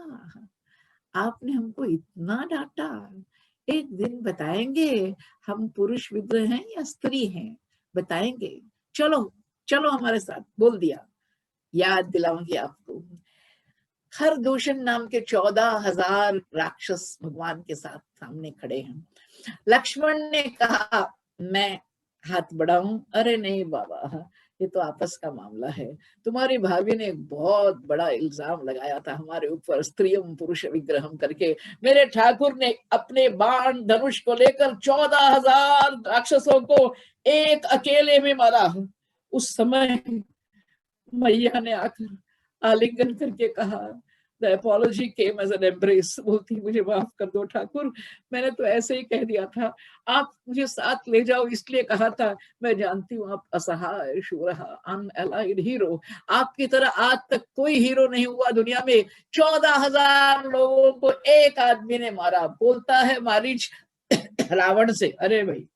आपने हमको इतना डांटा, एक दिन बताएंगे हम पुरुष विग्रह हैं या स्त्री हैं, बताएंगे। चलो चलो हमारे साथ, बोल दिया। याद दिलाऊंगी आपको, खरदूषण नाम के 14,000 राक्षस भगवान के साथ सामने खड़े हैं। लक्ष्मण ने कहा मैं हाथ बढ़ाऊं? अरे नहीं बाबा, ये तो आपस का मामला है। तुम्हारी भाभी ने एक बहुत बड़ा इल्जाम लगाया था हमारे ऊपर, स्त्रियम पुरुष विग्रहम करके। मेरे ठाकुर ने अपने बाण धनुष को लेकर 14,000 राक्षसों को एक अकेले में मारा। उस समय मैया ने आकर आलिंगन करके कहा, The apology came as an embrace। बोलती मुझे माफ कर दो ठाकुर, मैंने तो ऐसे ही कह दिया था, आप मुझे साथ ले जाओ इसलिए कहा था। मैं जानती हूँ आप असहाय शूरहा अनएलाइड हीरो, आपकी तरह आज तक कोई हीरो नहीं हुआ दुनिया में। 14,000 लोगों को एक आदमी ने मारा। बोलता है मारीच रावण से, अरे भाई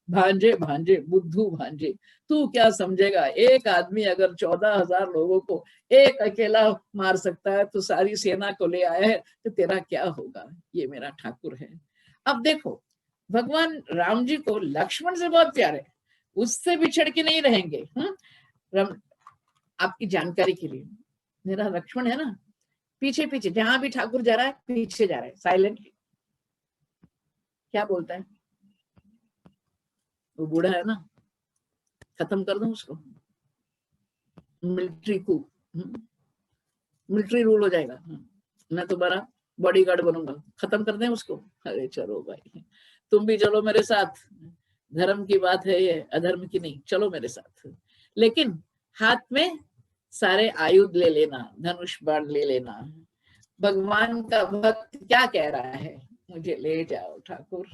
भांजे भांजे बुद्धू भांजे, तू क्या समझेगा, एक आदमी अगर 14,000 लोगों को एक अकेला मार सकता है तो सारी सेना को ले आया है, तो तेरा क्या होगा। ये मेरा ठाकुर है। अब देखो, भगवान राम जी को लक्ष्मण से बहुत प्यार है, उससे बिछड़ के नहीं रहेंगे। आपकी जानकारी के लिए, मेरा लक्ष्मण है ना, पीछे पीछे जहां भी ठाकुर जा रहा है पीछे जा रहा है साइलेंटली। क्या बोलता है? वो बूढ़ा है ना, खत्म कर दो उसको, मिलिट्री को, मिलिट्री रूल हो जाएगा, मैं तुम्हारा बॉडीगार्ड बनूंगा, खत्म कर दें उसको। अरे चलो भाई, तुम भी चलो मेरे साथ, धर्म की बात है ये, अधर्म की नहीं, चलो मेरे साथ। लेकिन हाथ में सारे आयुध ले लेना, धनुष बाण ले लेना। भगवान का भक्त क्या कह रहा है, मुझे ले जाओ ठाकुर।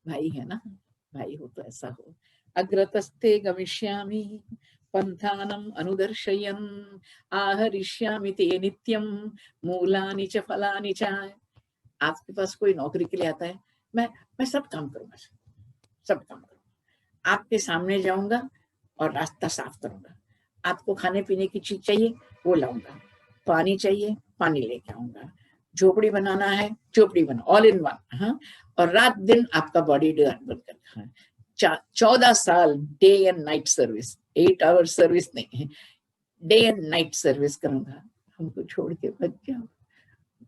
भाई है ना, भाई हो तो ऐसा हो। अग्रतस्ते गमिष्यामि पंथानम अनुदर्शयन् आहरिष्यामि ते नित्यम मूलानि च फलानि च। आपके पास कोई नौकरी के लिए आता है, मैं सब काम करूंगा, सब काम करूंगा, आपके सामने जाऊंगा और रास्ता साफ करूंगा। आपको खाने पीने की चीज चाहिए वो लाऊंगा, पानी चाहिए पानी लेके आऊंगा, झोपड़ी बनाना है झोपड़ी बना, ऑल इन वन। हाँ, और रात दिन आपका बॉडी गार्ड बनकर। हाँ, 14 साल day and night service, 8 hour service नहीं है, डे एंड नाइट सर्विस करूंगा। हमको छोड़ के बच जाओ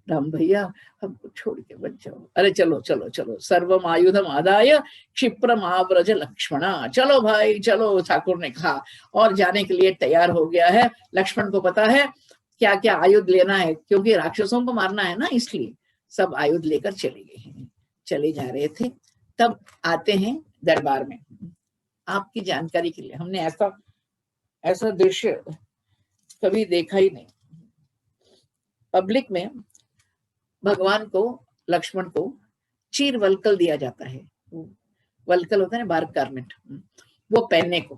राम भैया, हमको छोड़ के बच जाओ। अरे चलो चलो चलो, सर्वम आयुधम आदाय क्षिप्रम आवरज लक्ष्मणा। चलो भाई चलो, ठाकुर ने कहा, और जाने के लिए तैयार हो गया है। लक्ष्मण को पता है क्या क्या आयुध लेना है, क्योंकि राक्षसों को मारना है ना, इसलिए सब आयुध लेकर चले गए हैं। चले जा रहे थे, तब आते हैं दरबार में। आपकी जानकारी के लिए, हमने ऐसा दृश्य कभी देखा ही नहीं। पब्लिक में भगवान को, लक्ष्मण को चीर वलकल दिया जाता है। वलकल होता है बार्क गारमेंट, वो पहनने को।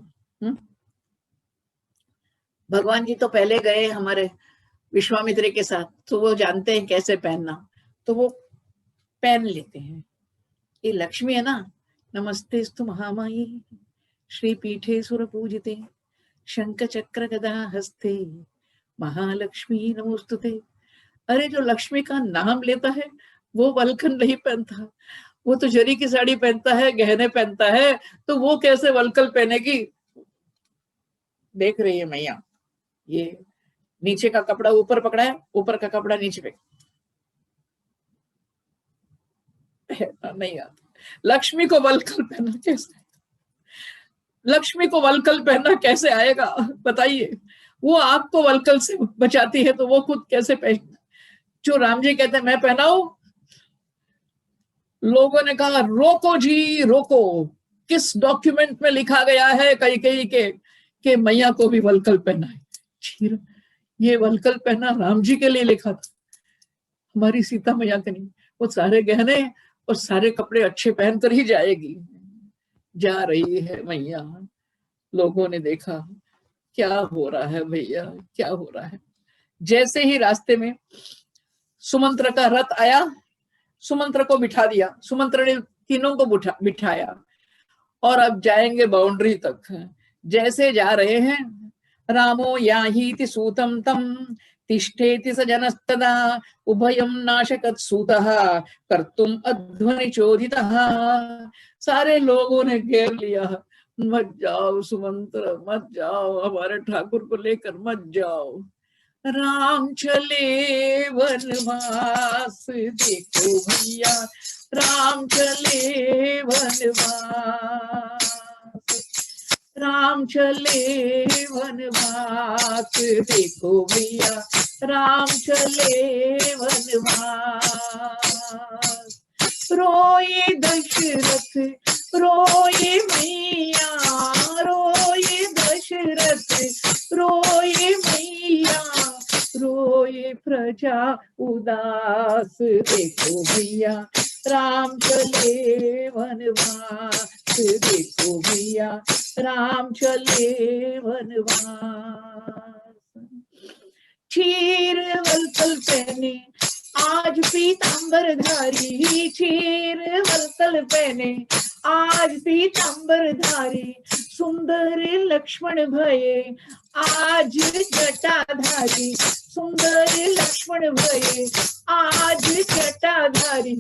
भगवान जी तो पहले गए हमारे विश्वामित्र के साथ, तो वो जानते हैं कैसे पहनना, तो वो पहन लेते हैं। ये लक्ष्मी है ना, नमस्तेस्तु महामाई श्री पीठे सुर पूजिते शंख चक्र गदा हस्ते महालक्ष्मी नमोस्तुते। अरे जो लक्ष्मी का नाम लेता है वो वल्कल नहीं पहनता, वो तो जरी की साड़ी पहनता है, गहने पहनता है, तो वो कैसे वल्कल पहनेगी। देख रही है मैया, ये नीचे का कपड़ा ऊपर पकड़ा है, ऊपर का कपड़ा नीचे पे नहीं आता। लक्ष्मी को वल्कल पहना कैसे, लक्ष्मी को वल्कल पहनना कैसे आएगा बताइए। वो आपको वल्कल से बचाती है तो वो खुद कैसे पहन। जो राम जी कहते हैं मैं पहनाऊं, लोगों ने कहा रोको जी रोको, किस डॉक्यूमेंट में लिखा गया है कैकेयी के मैया को भी वल्कल पहना है। ये वल्कल पहना राम जी के लिए लिखा था, हमारी सीता मैया के नहीं। वो सारे गहने और सारे कपड़े अच्छे पहनकर ही जाएगी। जा रही है मैया, लोगों ने देखा क्या हो रहा है भैया, क्या हो रहा है। जैसे ही रास्ते में सुमंत्र का रथ आया, सुमंत्र को बिठा दिया, सुमंत्र ने तीनों को बिठाया और अब जाएंगे बाउंड्री तक। जैसे जा रहे हैं, रामो याहीति सूतम तम तिष्ठेति स जनस्तदा उभयम नाशकत सूतः कर्तुम अध्वनि चोदितः। सारे लोगों ने घेर लिया, मत जाओ सुमंत्र, मत जाओ, हमारे ठाकुर को लेकर मत जाओ। राम चले वनवास, देखो भैया राम चले वनवास, राम चले वनवास, देखो भैया राम चले वनवास। रोए दशरथ, रोए मैया, रोए दशरथ, रोए मैया, रोए प्रजा उदास, देखो भैया राम चले वनवास, देखो भैया राम चले वनवास। चीर वल्कल पहने आज पीतांबर धारी, चीर वल्कल पहने आज पीतांबर धारी, सुंदर लक्ष्मण भये आज जटाधारी, सुंदर लक्ष्मण भये आज जटाधारी।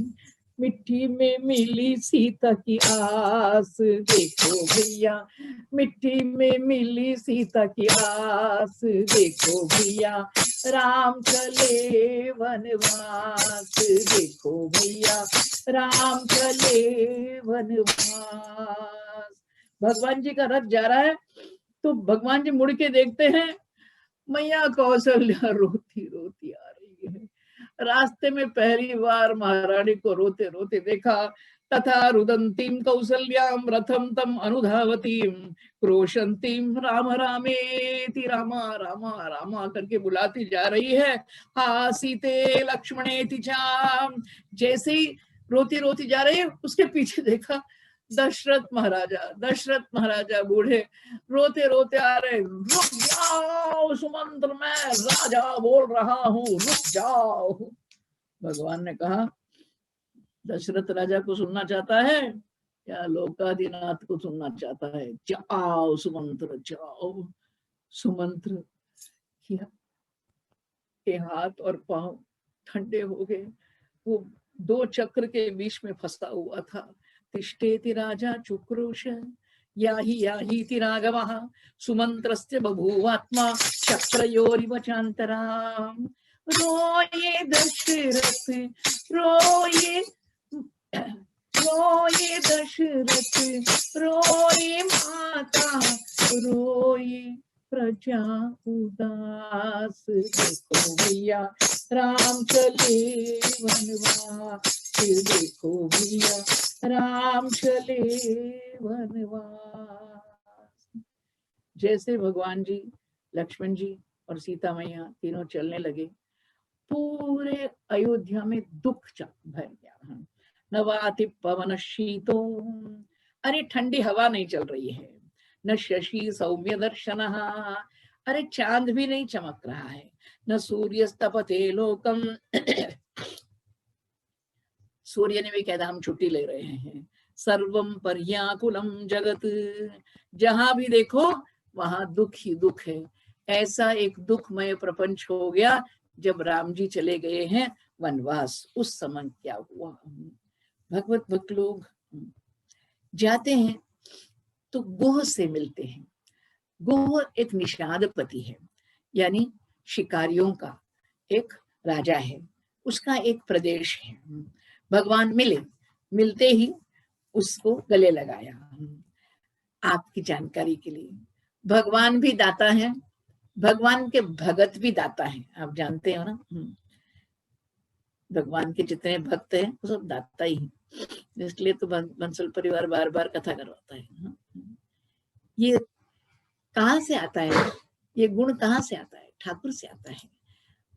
मिट्टी में मिली सीता की आस, देखो भैया मिट्टी में मिली सीता की आस, देखो भैया राम चले वनवास, देखो भैया राम चले वनवास। भगवान जी का रथ जा रहा है तो भगवान जी मुड़ के देखते हैं, मैया कौशल्या रोती रोती आ रही है। रास्ते में पहली बार महारानी को रोते रोते देखा। तथा रुदंतीम कौसल्याम रथम तम अनुधावतीम क्रोशंतीम राम रामेति रामा रामा रामा करके बुलाती जा रही है। हा सीते लक्ष्मणेति चा। जैसे ही रोती रोती जा रही है, उसके पीछे देखा दशरथ महाराजा बूढ़े रोते रोते आ रहे। रुक जाओ सुमंत्र, मैं राजा बोल रहा हूँ, रुक जाओ। भगवान ने कहा दशरथ राजा को सुनना चाहता है या लोकाधिनाथ को सुनना चाहता है? जाओ सुमंत्र जाओ। सुमंत्र के हाथ और पांव ठंडे हो गए, वो दो चक्र के बीच में फंसा हुआ था। तिष्ठेति राजा चुक्रोश याही राघवः सुमंत्रस्य बभूवात्मा चक्रयोरिव चान्तराम्। रोये दशरथ, रोये रोये दशरथ, रोये माता, रोये प्रजा उदास, देखो भैया राम चले वनवास, देखो भैया राम चले वनवास। जैसे भगवान जी, लक्ष्मण जी और सीता मैया तीनों चलने लगे, पूरे अयोध्या में दुख भर गया। नवाति पवन शीतो, अरे ठंडी हवा नहीं चल रही है। न शशि सौम्य दर्शन, अरे चांद भी नहीं चमक रहा है। न सूर्य तपते लोकम, सूर्य ने भी कहता हम छुट्टी ले रहे हैं। सर्वम पर्याकुलम जगत, जहां भी देखो वहां दुख ही दुख है। ऐसा एक दुखमय प्रपंच हो गया जब राम जी चले गए हैं वनवास। उस समय क्या हुआ, भगवत भक्त लोग जाते हैं तो गोह से मिलते हैं। गोह एक निषादपति है, यानी शिकारियों का एक राजा है, उसका एक प्रदेश है। भगवान मिलते ही उसको गले लगाया। आपकी जानकारी के लिए, भगवान भी दाता है, भगवान के भगत भी दाता है, आप जानते हो ना। भगवान के जितने भक्त हैं वो सब दाता ही हैं, इसलिए तो बंसल परिवार बार बार कथा करवाता है। ये कहाँ से आता है, ये गुण कहाँ से आता है? ठाकुर से आता है।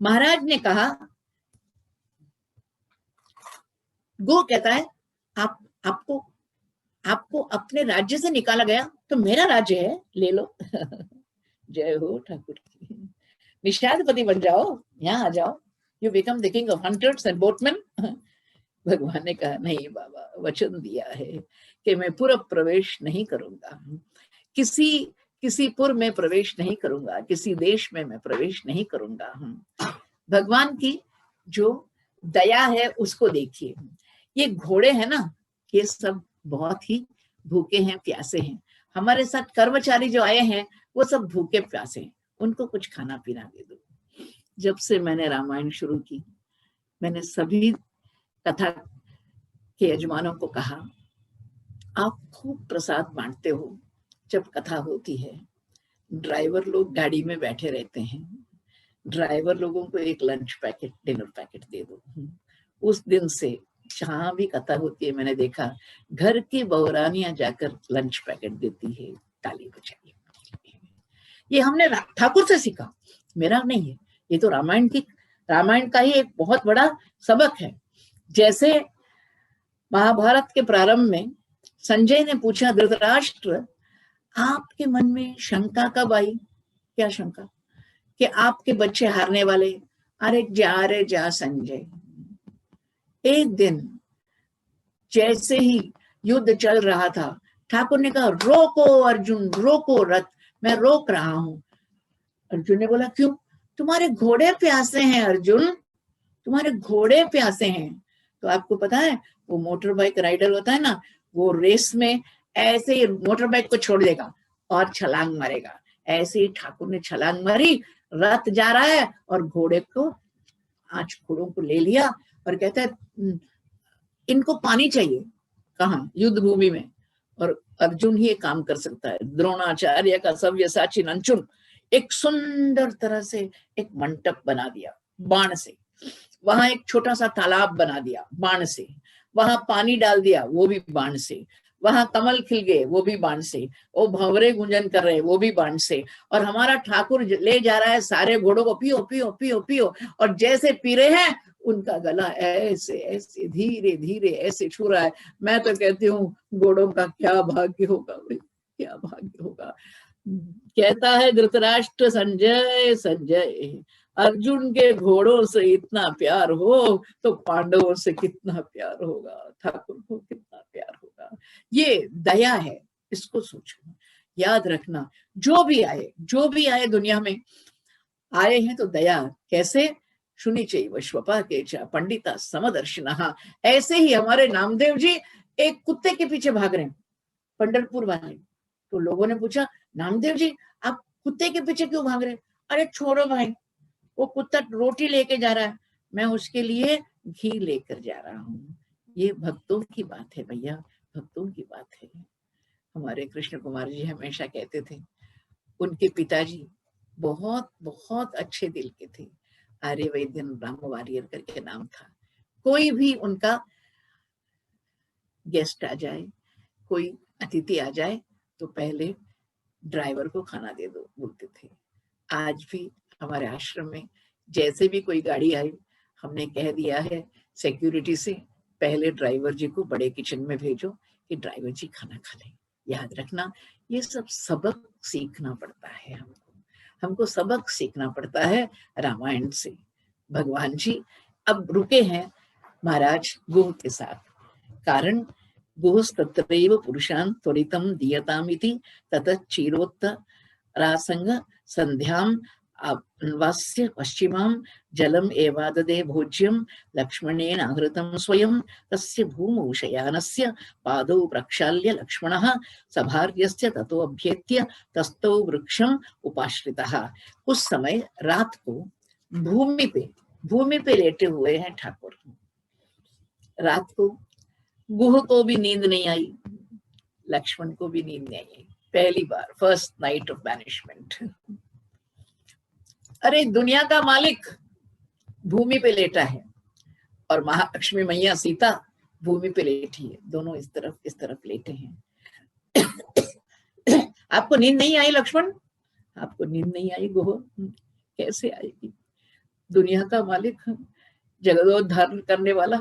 महाराज ने कहा, गो कहता है आपको अपने राज्य से निकाला गया तो मेरा राज्य है, ले लो। जय हो ठाकुर की। निषादपति बन जाओ, यहाँ आ जाओ, you become the king of hunters and boatman. भगवान ने कहा, नहीं बाबा, वचन दिया है कि मैं पूर्व प्रवेश नहीं करूंगा, किसी पुर में प्रवेश नहीं करूंगा, किसी देश में मैं प्रवेश नहीं करूंगा। भगवान की जो दया है उसको देखिए। ये घोड़े हैं ना, ये सब बहुत ही भूखे हैं, प्यासे हैं। हमारे साथ कर्मचारी जो आए हैं वो सब भूखे प्यासे हैं, उनको कुछ खाना पीना दे दो। जब से मैंने रामायण शुरू की, मैंने सभी कथा के यजमानों को कहा, आप खूब प्रसाद बांटते हो, जब कथा होती है ड्राइवर लोग गाड़ी में बैठे रहते हैं, ड्राइवर लोगों को एक लंच पैकेट, डिनर पैकेट दे दो। उस दिन से जहां भी कथा होती है, मैंने देखा घर की बहुरानियां जाकर लंच पैकेट देती है, ताली बजाई। ये हमने ठाकुर से सीखा, मेरा नहीं है, ये तो रामायण का ही एक बहुत बड़ा सबक है। जैसे महाभारत के प्रारंभ में संजय ने पूछा, धृतराष्ट्र आपके मन में शंका कब आई? क्या शंका? कि आपके बच्चे हारने वाले। अरे जा संजय। एक दिन जैसे ही युद्ध चल रहा था, ठाकुर ने कहा, रोको अर्जुन, रोको रथ, मैं रोक रहा हूं। अर्जुन ने बोला, क्यों? तुम्हारे घोड़े प्यासे हैं अर्जुन, तुम्हारे घोड़े प्यासे हैं। तो आपको पता है, वो मोटर बाइक राइडर होता है ना, वो रेस में ऐसे ही मोटर बाइक को छोड़ देगा और छलांग मारेगा। ऐसे ही ठाकुर ने छलांग मारी, रथ जा रहा है और घोड़े को, 5 घोड़ों को ले लिया और कहता है, इनको पानी चाहिए। कहाँ? युद्ध भूमि में। और अर्जुन ही काम कर सकता है। द्रोणाचार्य का सव्यसाची नंचुन एक सुंदर तरह से एक मंडप बना दिया बाण से, वहां एक छोटा सा तालाब बना दिया बाण से, वहां पानी डाल दिया वो भी बाण से, वहां कमल खिल गए वो भी बाण से, वो भंवरे गुंजन कर रहे वो भी बाण से। और हमारा ठाकुर ले जा रहा है सारे घोड़ों को, पियो पियो पियो पियो। और जैसे पी रहे हैं उनका गला ऐसे ऐसे धीरे धीरे ऐसे छू रहा है। मैं तो कहती हूँ, घोड़ों का क्या भाग्य होगा भाई, क्या भाग्य होगा। कहता है धृतराष्ट्र, संजय संजय, अर्जुन के घोड़ों से इतना प्यार हो तो पांडवों से कितना प्यार होगा, ठाकुर को कितना प्यार होगा। ये दया है, इसको सोचो, याद रखना। जो भी आए दुनिया में, आए हैं तो दया। कैसे? सुनी चाहिए स्वपा के चा पंडिता समदर्शिना। ऐसे ही हमारे नामदेव जी एक कुत्ते के पीछे भाग रहे हैं, पंढरपुर वाले। तो लोगों ने पूछा, नामदेव जी आप कुत्ते के पीछे क्यों भाग रहे हैं? अरे छोड़ो भाई, वो कुत्ता रोटी लेके जा रहा है, मैं उसके लिए घी लेकर जा रहा हूँ। ये भक्तों की बात है भैया, भक्तों की बात है। हमारे कृष्ण कुमार जी हमेशा कहते थे, उनके पिताजी बहुत बहुत अच्छे दिल के थे। आर्य वैद्य राम वारियर करके नाम था। कोई भी उनका गेस्ट आ जाए, कोई अतिथि आ जाए, तो पहले ड्राइवर को खाना दे दो बोलते थे। आज भी हमारे आश्रम में जैसे भी कोई गाड़ी आई, हमने कह दिया है सिक्योरिटी से, पहले ड्राइवर जी को बड़े किचन में भेजो कि ड्राइवर जी खाना खा लें। याद रखना, ये सब सबक सीखना पड़ता है हमको सबक सीखना पड़ता है रामायण से। भगवान जी अब रुके हैं महाराज गुह के साथ, कारण गुहस्तत्रैव पुरुषान् त्वरितं दीयतामिति ततः चिरोत्तरासंग संध्याम वास्य पश्चिमां जलम एवाददे भोज्यं लक्ष्मणेन आहृतं स्वयं तस्य भूमौ शयानस्य पादौ प्रक्षाल्य लक्ष्मणः सभार्यस्य ततो अभ्येत्य तस्थौ वृक्षम उपाश्रितः। उस समय रात को भूमि पे लेटे हुए हैं ठाकुर। रात को गुह को भी नींद नहीं आई, लक्ष्मण को भी नींद नहीं आई। पहली बार, फर्स्ट नाइट ऑफ बैनिशमेंट। अरे दुनिया का मालिक भूमि पे लेटा है और महालक्ष्मी मैया सीता भूमि पे लेटी है, दोनों इस तरफ लेटे हैं। आपको नींद नहीं आई लक्ष्मण? आपको नींद नहीं आई गुह? कैसे आएगी? दुनिया का मालिक, जगदोद्धार करने वाला,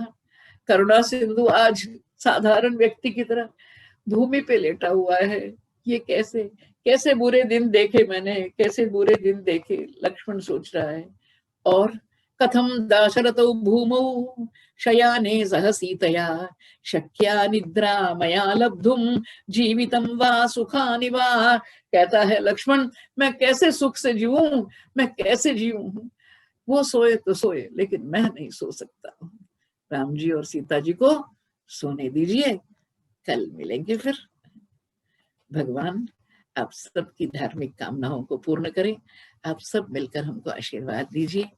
करुणा सिंधु आज साधारण व्यक्ति की तरह भूमि पे लेटा हुआ है। ये कैसे कैसे बुरे दिन देखे मैंने, कैसे बुरे दिन देखे, लक्ष्मण सोच रहा है। और कथम दाशरथौ भूमौ शयाने सह सीतया शक्या निद्रा मया लब्धुम जीवितम वा सुखानि वा। कहता है लक्ष्मण, मैं कैसे सुख से जीऊं, मैं कैसे जीऊं? वो सोए तो सोए, लेकिन मैं नहीं सो सकता। राम जी और सीता जी को सोने दीजिए, कल मिलेंगे फिर। भगवान आप सबकी धार्मिक कामनाओं को पूर्ण करें। आप सब मिलकर हमको आशीर्वाद दीजिए।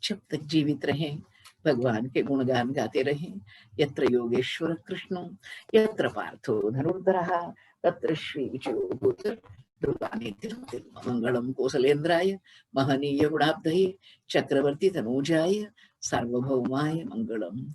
जब तक जीवित रहें भगवान के गुणगान गाते रहें। यत्र योगेश्वर कृष्णो यत्र पार्थो धनुर्धरः तत्र श्री विजयो मंगलम कौसलेन्द्राय महनीय गुणाब्धये चक्रवर्ती तनूजाय सार्वभौमाय मंगलम।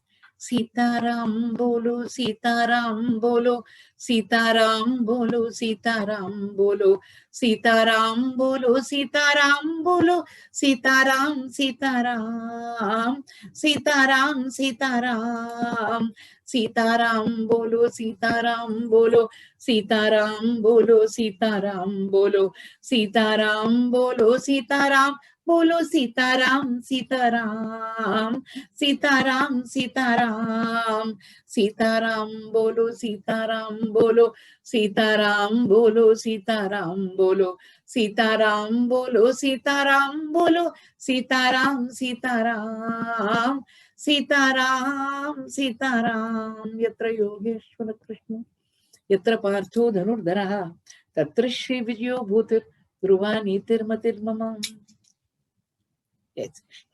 सीताराम बोलो, सीताराम बोलो, सीताराम बोलो, सीताराम बोलो, सीताराम बोलो, सीताराम बोलो, सीताराम सीताराम, सीताराम सीताराम, सीताराम बोलो, सीताराम बोलो, सीताराम बोलो, सीताराम बोलो, सीताराम बोलो, सीताराम बोलो, सीताराम सीताराम, सीताराम सीताराम, सीताराम बोलो, सीताराम बोलो, सीताराम बोलो, सीताराम बोलो, सीताराम बोलो, सीताराम बोलो, सीताराम सीताराम, सीताराम सीताराम। यत्र योगेश्वर कृष्ण यत्र पार्थो धनुर्धरः तत्र श्री विजयो भूतिर्ध्रुवा नीतिर्मतिर्मम। जय श्री कृष्ण।